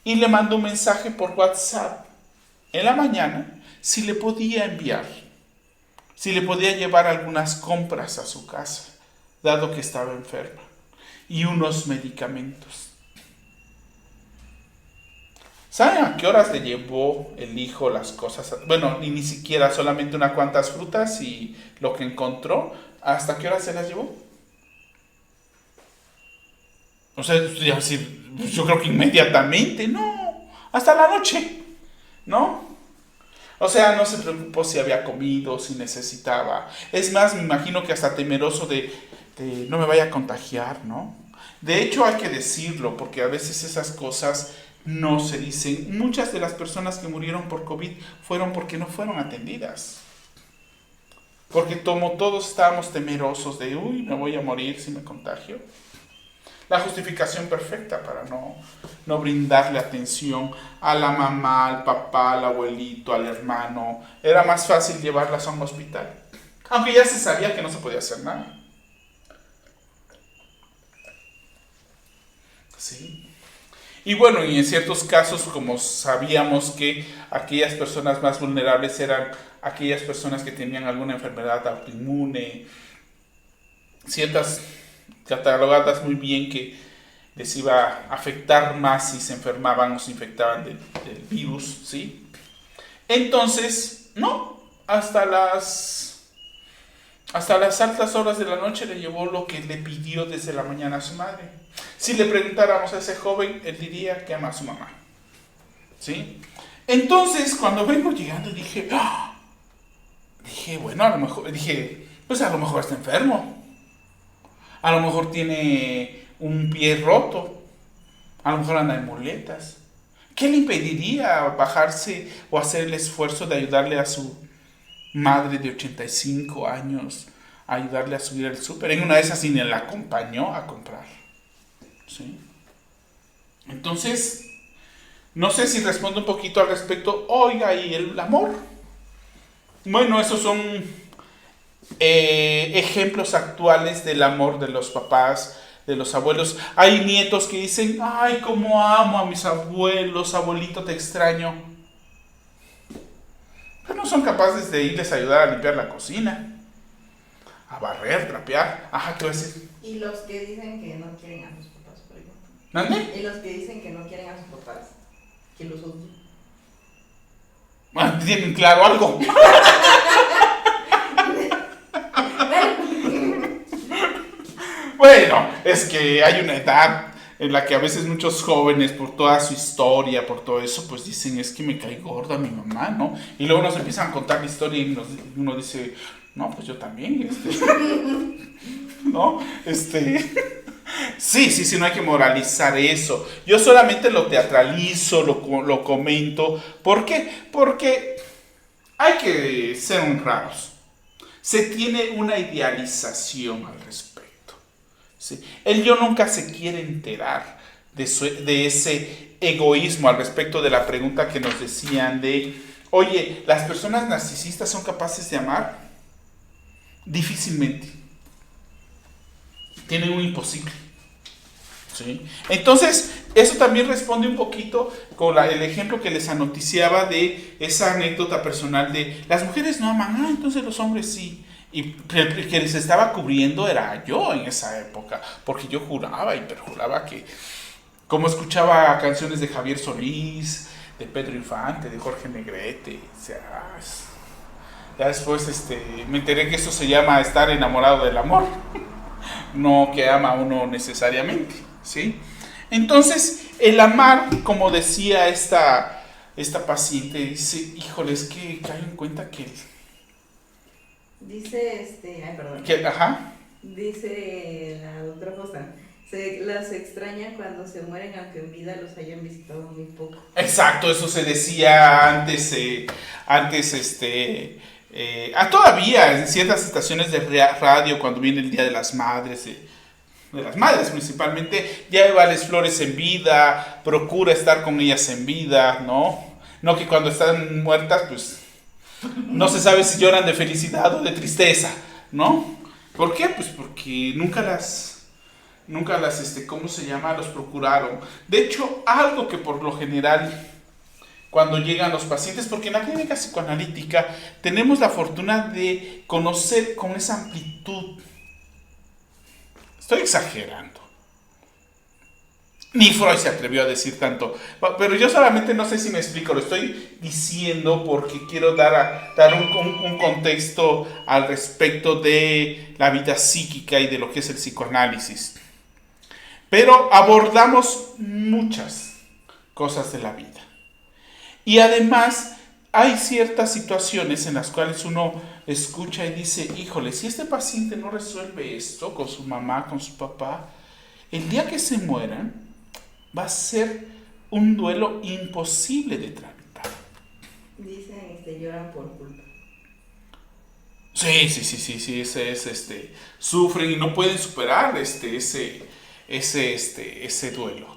y le mandó un mensaje por WhatsApp en la mañana si le podía enviar, si le podía llevar algunas compras a su casa, dado que estaba enferma, y unos medicamentos. ¿Saben a qué horas le llevó el hijo las cosas? Bueno, ni siquiera, solamente unas cuantas frutas y lo que encontró. ¿Hasta qué horas se las llevó? O sea, yo creo que inmediatamente, no, hasta la noche, ¿no? O sea, no se preocupó si había comido, si necesitaba. Es más, me imagino que hasta temeroso de no me vaya a contagiar, ¿no? De hecho, hay que decirlo, porque a veces esas cosas no se dicen. Muchas de las personas que murieron por COVID fueron porque no fueron atendidas. Porque como todos estábamos temerosos de, me voy a morir si me contagio. La justificación perfecta para no brindarle atención a la mamá, al papá, al abuelito, al hermano. Era más fácil llevarlas a un hospital. Aunque ya se sabía que no se podía hacer nada. ¿Sí? Y bueno, y en ciertos casos, como sabíamos que aquellas personas más vulnerables eran aquellas personas que tenían alguna enfermedad autoinmune, ciertas catalogadas muy bien que les iba a afectar más si se enfermaban o se infectaban del virus, ¿sí? Entonces, no, hasta las altas horas de la noche le llevó lo que le pidió desde la mañana a su madre. Si le preguntáramos a ese joven, él diría que ama a su mamá, ¿sí? Entonces, cuando vengo llegando, dije, bueno, pues a lo mejor está enfermo. A lo mejor tiene un pie roto. A lo mejor anda en muletas. ¿Qué le impediría bajarse o hacer el esfuerzo de ayudarle a su madre de 85 años, a ayudarle a subir al súper? En una de esas ni la acompañó a comprar, ¿sí? Entonces, No sé si respondo un poquito al respecto. Oiga, ¿y el amor? Bueno, esos son ejemplos actuales del amor de los papás, de los abuelos. Hay nietos que dicen, ay, cómo amo a mis abuelos, abuelito, te extraño. Pero no son capaces de irles a ayudar a limpiar la cocina, a barrer, trapear. Ajá, ¿qué voy a decir? Y los que dicen que no quieren a sus papás, por ejemplo. ¿Dónde? Y los que dicen que no quieren a sus papás, que los odian. ¿Tienen claro algo? Bueno, es que hay una edad en la que a veces muchos jóvenes, por toda su historia, por todo eso, pues dicen, es que me cae gorda mi mamá, ¿no? Y luego nos empiezan a contar la historia y uno dice, no, pues yo también, ¿no? Sí, no hay que moralizar eso. Yo solamente lo teatralizo, lo comento. ¿Por qué? Porque hay que ser honrados. Se tiene una idealización al respecto. ¿Sí? El yo nunca se quiere enterar de ese egoísmo al respecto de la pregunta que nos decían de, oye, ¿las personas narcisistas son capaces de amar? Difícilmente. Tienen un imposible. ¿Sí? Entonces, eso también responde un poquito con el ejemplo que les anoticiaba de esa anécdota personal de las mujeres no aman, entonces los hombres sí. Y el que se estaba cubriendo era yo en esa época, porque yo juraba y perjuraba que, como escuchaba canciones de Javier Solís, de Pedro Infante, de Jorge Negrete, o sea, ya después me enteré que eso se llama estar enamorado del amor, no que ama a uno necesariamente, ¿sí? Entonces, el amar, como decía esta paciente, dice, híjole, es que caigo en cuenta que... Dice, ay, perdón. Ajá. Dice la doctora Fosta, las extraña cuando se mueren, aunque en vida los hayan visitado muy poco. Exacto, eso se decía antes, todavía en ciertas estaciones de radio, cuando viene el Día de las Madres, de las madres principalmente, llévales flores en vida, procura estar con ellas en vida, ¿no? No que cuando están muertas, pues, no se sabe si lloran de felicidad o de tristeza, ¿no? ¿Por qué? Pues porque nunca las, ¿cómo se llama? Los procuraron. De hecho, algo que por lo general, cuando llegan los pacientes, porque en la clínica psicoanalítica tenemos la fortuna de conocer con esa amplitud. Estoy exagerando. Ni Freud se atrevió a decir tanto. Pero yo solamente no sé si me explico. Lo estoy diciendo porque quiero dar un contexto al respecto de la vida psíquica y de lo que es el psicoanálisis. Pero abordamos muchas cosas de la vida. Y además hay ciertas situaciones en las cuales uno escucha y dice, híjole, si este paciente no resuelve esto con su mamá, con su papá, el día que se mueran, va a ser un duelo imposible de tramitar. Dicen, lloran por culpa. Sí, ese es, sufren y no pueden superar ese duelo.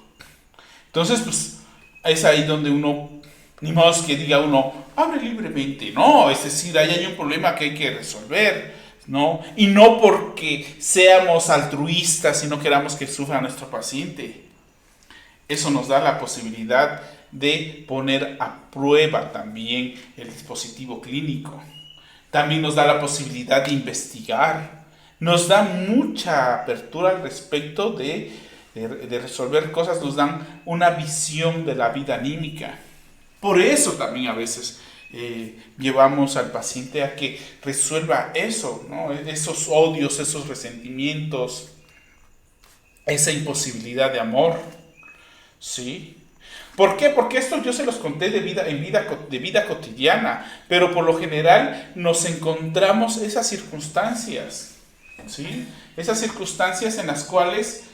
Entonces, pues, es ahí donde uno, ni más que diga uno, hable libremente, no, es decir, ahí hay un problema que hay que resolver, ¿no? Y no porque seamos altruistas y no queramos que sufra nuestro paciente. Eso nos da la posibilidad de poner a prueba también el dispositivo clínico. También nos da la posibilidad de investigar. Nos da mucha apertura al respecto de resolver cosas, nos dan una visión de la vida anímica. Por eso también a veces llevamos al paciente a que resuelva eso, ¿no? Esos odios, esos resentimientos, esa imposibilidad de amor. ¿Sí? ¿Por qué? Porque esto yo se los conté de vida cotidiana, pero por lo general nos encontramos esas circunstancias, ¿sí? Esas circunstancias en las cuales,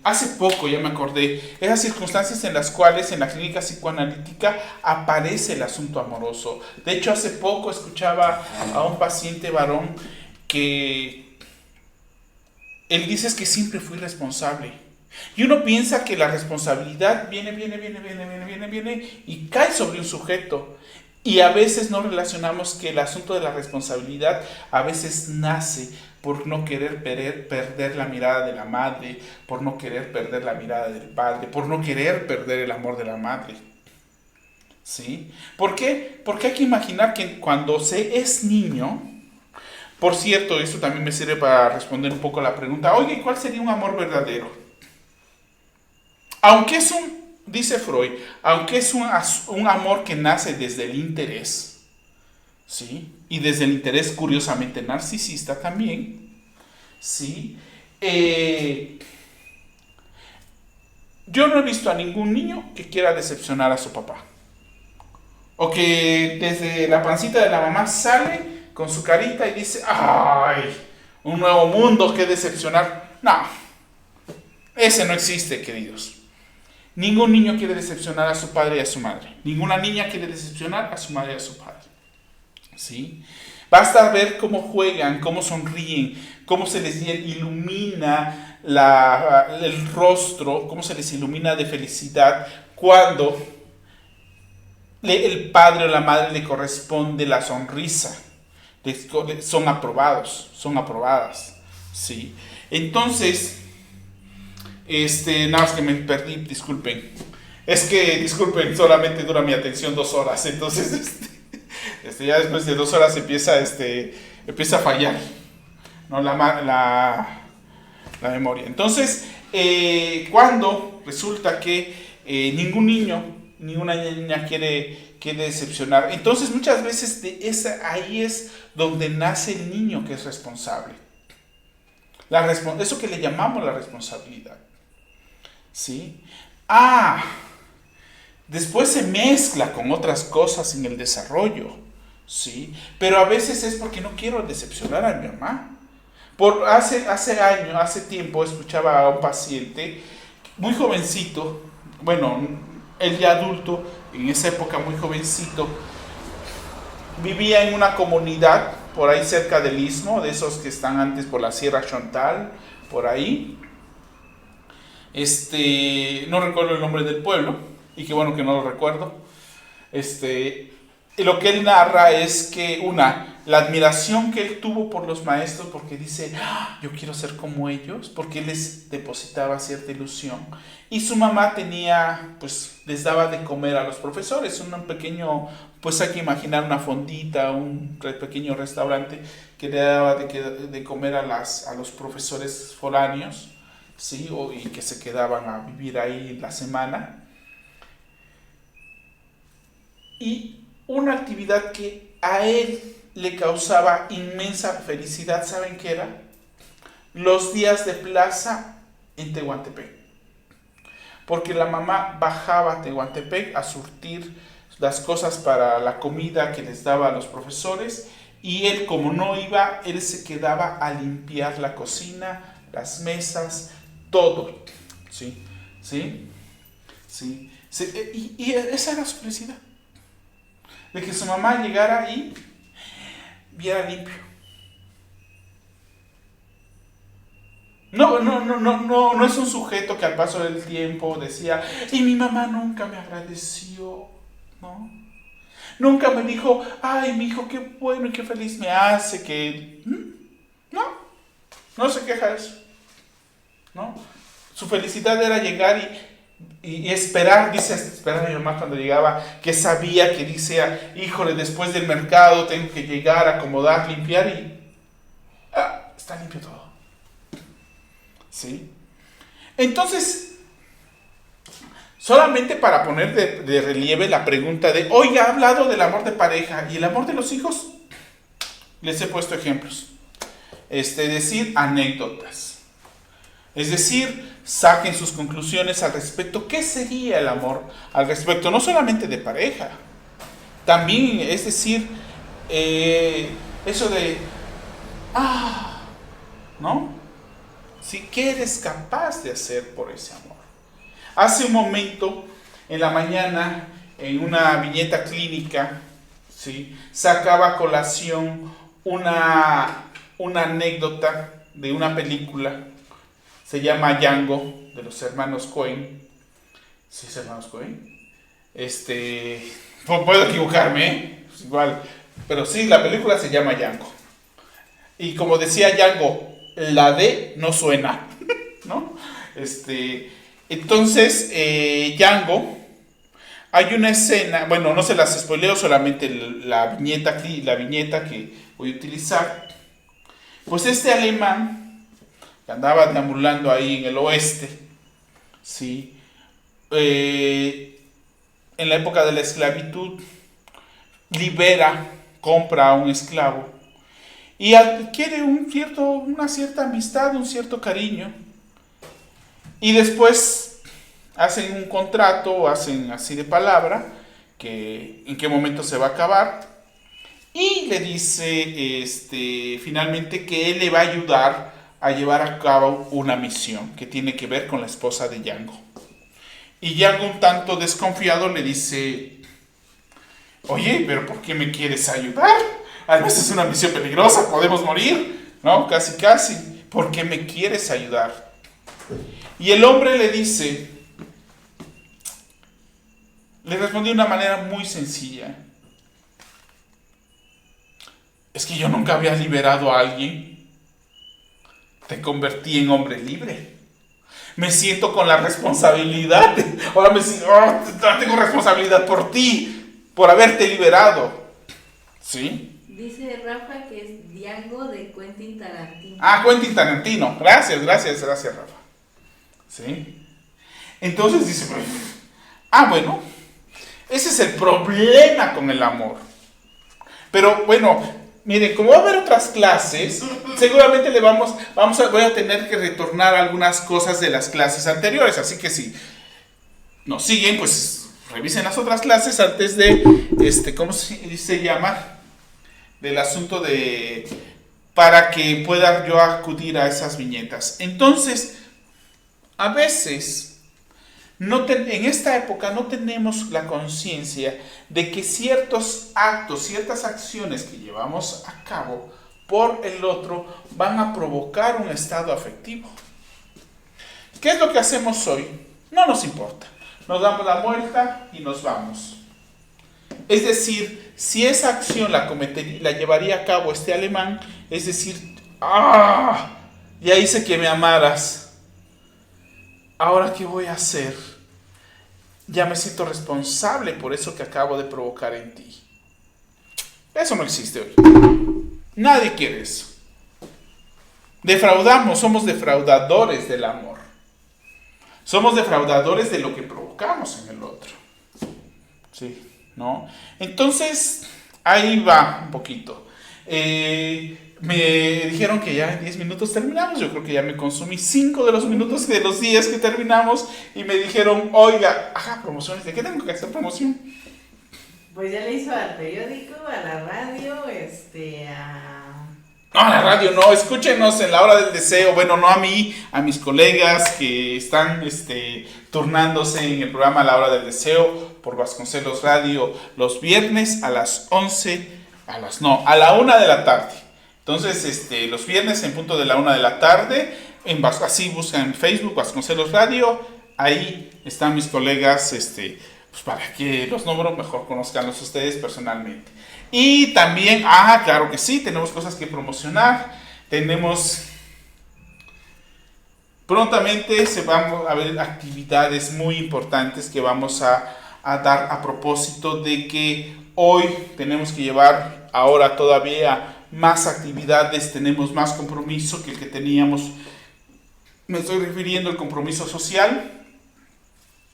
hace poco ya me acordé, esas circunstancias en las cuales en la clínica psicoanalítica aparece el asunto amoroso. De hecho, hace poco escuchaba a un paciente varón que él dice es que siempre fui responsable. Y uno piensa que la responsabilidad viene y cae sobre un sujeto. Y a veces no relacionamos que el asunto de la responsabilidad a veces nace por no querer perder la mirada de la madre, por no querer perder la mirada del padre, por no querer perder el amor de la madre. ¿Sí? ¿Por qué? Porque hay que imaginar que cuando se es niño, por cierto, esto también me sirve para responder un poco a la pregunta, oye, ¿cuál sería un amor verdadero? Aunque es dice Freud, aunque es un amor que nace desde el interés, ¿sí? Y desde el interés curiosamente narcisista también, ¿sí? Yo no he visto a ningún niño que quiera decepcionar a su papá. O que desde la pancita de la mamá sale con su carita y dice, ¡ay! Un nuevo mundo que decepcionar. No, ese no existe, queridos. Ningún niño quiere decepcionar a su padre y a su madre. Ninguna niña quiere decepcionar a su madre y a su padre. ¿Sí? Basta ver cómo juegan, cómo sonríen, cómo se les ilumina el rostro, cómo se les ilumina de felicidad cuando el padre o la madre le corresponde la sonrisa. Son aprobados, son aprobadas. ¿Sí? Entonces, nada más que me perdí, disculpen. Disculpen, solamente dura mi atención 2 horas. Entonces, ya después de 2 horas empieza a fallar, ¿no? la memoria. Entonces, cuando resulta que ningún niño, ninguna niña quiere decepcionar, entonces muchas veces ahí es donde nace el niño que es responsable. Eso que le llamamos la responsabilidad. ¿Sí? Después se mezcla con otras cosas en el desarrollo, ¿sí? Pero a veces es porque no quiero decepcionar a mi mamá. Hace tiempo escuchaba a un paciente muy jovencito, bueno, él ya adulto, en esa época muy jovencito, vivía en una comunidad por ahí cerca del Istmo, de esos que están antes por la Sierra Chontal, por ahí. No recuerdo el nombre del pueblo, y qué bueno que no lo recuerdo. Lo que él narra es que la admiración que él tuvo por los maestros, porque dice, yo quiero ser como ellos, porque él les depositaba cierta ilusión. Y su mamá les daba de comer a los profesores, un pequeño, pues hay que imaginar una fondita, un pequeño restaurante que le daba de comer a los profesores foráneos, ¿sí? Y que se quedaban a vivir ahí la semana. Y una actividad que a él le causaba inmensa felicidad, ¿saben qué era? Los días de plaza en Tehuantepec. Porque la mamá bajaba a Tehuantepec a surtir las cosas para la comida que les daba a los profesores, y él, como no iba, él se quedaba a limpiar la cocina, las mesas, todo. ¿Sí? ¿Sí? ¿Sí? Y esa era su felicidad. De que su mamá llegara y viera limpio. No es un sujeto que al paso del tiempo decía, y mi mamá nunca me agradeció, ¿no? Nunca me dijo, ay, mi hijo, qué bueno y qué feliz me hace, que... No se queja de eso, ¿no? Su felicidad era llegar y esperar, esperar a mi mamá cuando llegaba, que sabía que decía, híjole, después del mercado tengo que llegar, acomodar, limpiar y... está limpio todo. ¿Sí? Entonces, solamente para poner de relieve la pregunta de, hoy ha hablado del amor de pareja y el amor de los hijos, les he puesto ejemplos. Decir anécdotas. Es decir, saquen sus conclusiones al respecto. ¿Qué sería el amor al respecto? No solamente de pareja. También, es decir, eso de, ¿no? ¿Sí? ¿Qué eres capaz de hacer por ese amor? Hace un momento, en la mañana, en una viñeta clínica, ¿sí?, sacaba a colación una anécdota de una película se llama Django, de los hermanos Coen. ¿Sí es hermanos Coen? Puedo equivocarme, ¿eh? Pues igual, pero sí, la película se llama Django. Y como decía Django, la D no suena, ¿no? Entonces, Django, hay una escena, bueno, no se las spoileo, solamente la viñeta que voy a utilizar. Pues este alemán, que andaba deambulando ahí en el oeste, ¿sí? En la época de la esclavitud, compra a un esclavo y adquiere una cierta amistad, un cierto cariño, y después hacen un contrato, hacen así de palabra, que en qué momento se va a acabar, y le dice finalmente que él le va a ayudar a llevar a cabo una misión que tiene que ver con la esposa de Django. Y Django, un tanto desconfiado, le dice: oye, pero ¿por qué me quieres ayudar? Además es una misión peligrosa, podemos morir, ¿no? Casi, casi. ¿Por qué me quieres ayudar? Y el hombre le respondió de una manera muy sencilla: es que yo nunca había liberado a alguien. Te convertí en hombre libre. Me siento con la responsabilidad. Ahora tengo responsabilidad por ti, por haberte liberado. ¿Sí? Dice Rafa que es Django de Quentin Tarantino. Quentin Tarantino. Gracias, Rafa. ¿Sí? Entonces dice, bueno, ese es el problema con el amor. Pero bueno, miren, como va a haber otras clases, seguramente voy a tener que retornar algunas cosas de las clases anteriores. Así que si nos siguen, pues revisen las otras clases antes de, ¿cómo se llama? Del asunto para que pueda yo acudir a esas viñetas. Entonces, a veces, en esta época no tenemos la conciencia de que ciertos actos, ciertas acciones que llevamos a cabo por el otro van a provocar un estado afectivo. ¿Qué es lo que hacemos hoy? No nos importa. Nos damos la vuelta y nos vamos. Es decir, si esa acción la llevaría a cabo este alemán, es decir, ya hice que me amaras, ¿ahora qué voy a hacer? Ya me siento responsable por eso que acabo de provocar en ti. Eso no existe hoy. Nadie quiere eso. Somos defraudadores del amor. Somos defraudadores de lo que provocamos en el otro. Sí, ¿no? Entonces, ahí va un poquito. Me dijeron que ya en 10 minutos terminamos. Yo creo que ya me consumí 5 de los minutos de los días que terminamos. Y me dijeron, oiga, promociones. ¿De qué tengo que hacer promoción? Pues ya le hizo al periódico, a la radio, No, a la radio no, escúchenos en la hora del deseo. Bueno, no a mí, a mis colegas que están turnándose en el programa La Hora del Deseo por Vasconcelos Radio los viernes a las 1 de la tarde. Entonces, los viernes en punto de la 1 de la tarde, así buscan en Facebook Vasconcelos Radio, ahí están mis colegas, pues para que los nombro mejor, conozcanlos ustedes personalmente. Y también, claro que sí, tenemos cosas que promocionar, prontamente van a haber actividades muy importantes que vamos a dar a propósito de que hoy tenemos que llevar ahora todavía más actividades, tenemos más compromiso que el que teníamos. Me estoy refiriendo al compromiso social.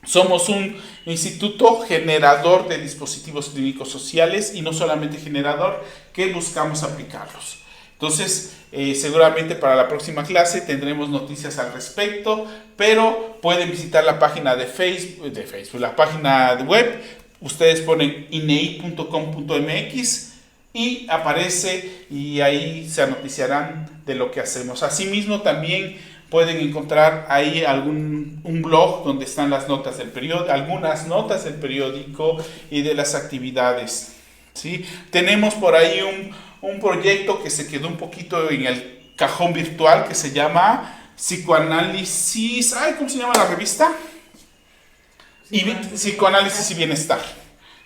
Somos un instituto generador de dispositivos clínicos sociales y no solamente generador, que buscamos aplicarlos. Entonces, seguramente para la próxima clase tendremos noticias al respecto, pero pueden visitar la página de Facebook, la página de web. Ustedes ponen inei.com.mx y aparece y ahí se noticiarán de lo que hacemos. Asimismo, también pueden encontrar ahí un blog donde están las notas del periódico, algunas notas del periódico y de las actividades, ¿sí? Tenemos por ahí un proyecto que se quedó un poquito en el cajón virtual que se llama psicoanálisis, ay, ¿cómo se llama la revista? Psicoanálisis y bienestar.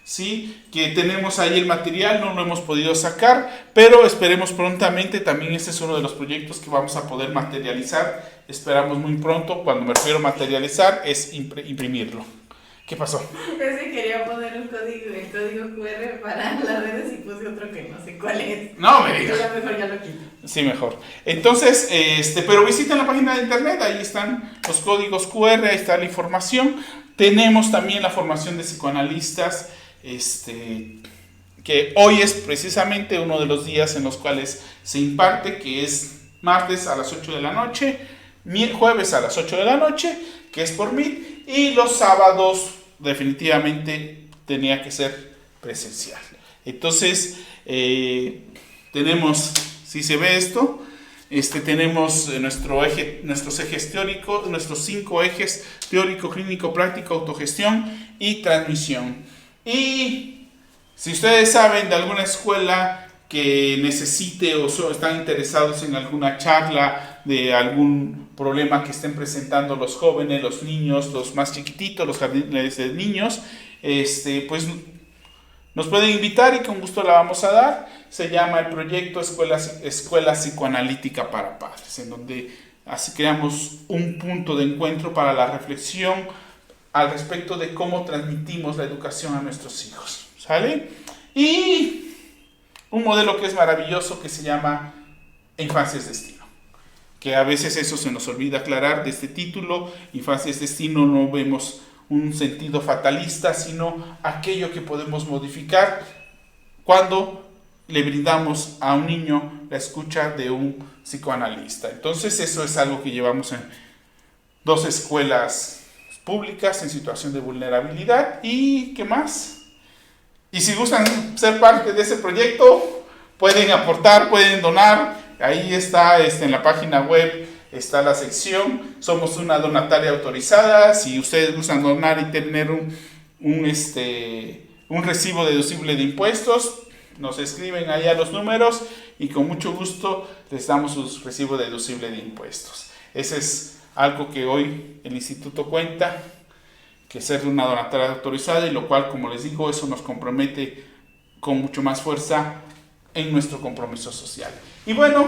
Sí, que tenemos ahí el material, no lo hemos podido sacar, pero esperemos prontamente, también este es uno de los proyectos que vamos a poder materializar, esperamos muy pronto, cuando me refiero a materializar es imprimirlo. ¿Qué pasó? Es que quería poner el código QR para las redes y puse otro que no sé cuál es. No me digas. Ya mejor ya lo quito. Sí, mejor. Entonces, pero visiten la página de internet, ahí están los códigos QR, ahí está la información. Tenemos también la formación de psicoanalistas, que hoy es precisamente uno de los días en los cuales se imparte, que es martes a las 8 de la noche, jueves a las 8 de la noche, que es por Meet, y los sábados definitivamente tenía que ser presencial. Entonces, tenemos, si se ve esto, tenemos nuestros ejes teóricos, nuestros 5 ejes: teórico, clínico, práctico, autogestión y transmisión. Y si ustedes saben de alguna escuela que necesite o están interesados en alguna charla de algún problema que estén presentando los jóvenes, los niños, los más chiquititos, los jardines de niños, pues nos pueden invitar y con gusto la vamos a dar. Se llama el proyecto Escuela Psicoanalítica para Padres, en donde así creamos un punto de encuentro para la reflexión al respecto de cómo transmitimos la educación a nuestros hijos, ¿sale? Y un modelo que es maravilloso que se llama Infancia es Destino, que a veces eso se nos olvida aclarar de este título. Infancia es Destino, no vemos un sentido fatalista, sino aquello que podemos modificar cuando le brindamos a un niño la escucha de un psicoanalista. Entonces eso es algo que llevamos en 2 escuelas públicas en situación de vulnerabilidad. ¿Y qué más? Y si gustan ser parte de ese proyecto, pueden aportar, pueden donar. Ahí está, en la página web está la sección. Somos una donataria autorizada. Si ustedes gustan donar y tener un recibo deducible de impuestos, nos escriben ahí a los números y con mucho gusto les damos su recibo deducible de impuestos. Ese es algo que hoy el instituto cuenta, que ser una donataria autorizada, y lo cual, como les digo, eso nos compromete con mucho más fuerza en nuestro compromiso social. Y bueno,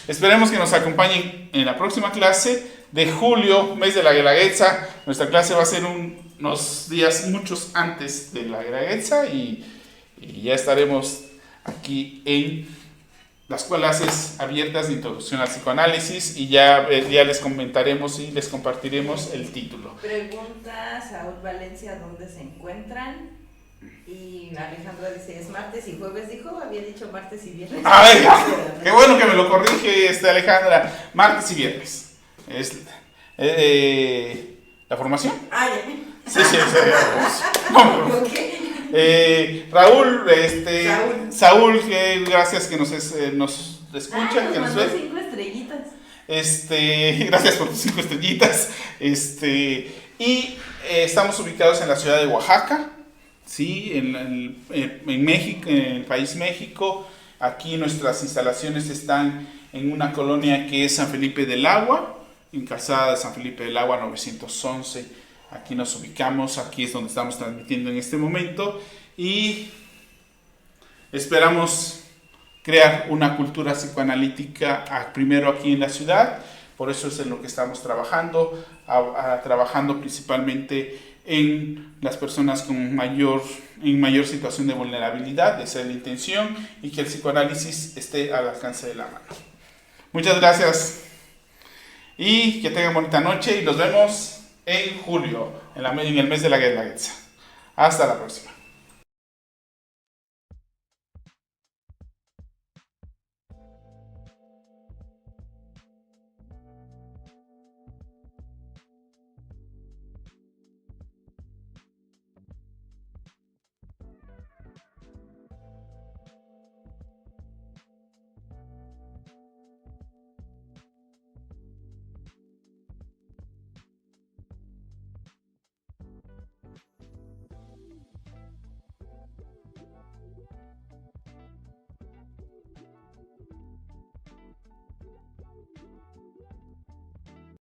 esperemos que nos acompañen en la próxima clase de julio, mes de la Guelaguetza. Nuestra clase va a ser unos días muchos antes de la Guelaguetza y ya estaremos aquí en las clases abiertas de introducción al psicoanálisis y ya les comentaremos y les compartiremos el título. Pregunta Saúl Valencia dónde se encuentran. Y Alejandra dice, es martes y jueves, había dicho martes y viernes. ¡Ay! ¡Qué bueno que me lo corrige Alejandra! Martes y viernes. Es la formación. Ah, ya. Sí. No, Raúl, Saúl, gracias que nos escucha, que nos ve. 5 estrellitas. Gracias por tus 5 estrellitas. Y estamos ubicados en la ciudad de Oaxaca, sí, en México, en el país México. Aquí nuestras instalaciones están en una colonia que es San Felipe del Agua, en Calzada de San Felipe del Agua 911. Aquí nos ubicamos, aquí es donde estamos transmitiendo en este momento y esperamos crear una cultura psicoanalítica primero aquí en la ciudad. Por eso es en lo que estamos trabajando, trabajando principalmente en las personas en mayor situación de vulnerabilidad. Esa es la intención, y que el psicoanálisis esté al alcance de la mano. Muchas gracias y que tengan bonita noche y nos vemos en julio, en el mes de la Guelaguetza. Hasta la próxima.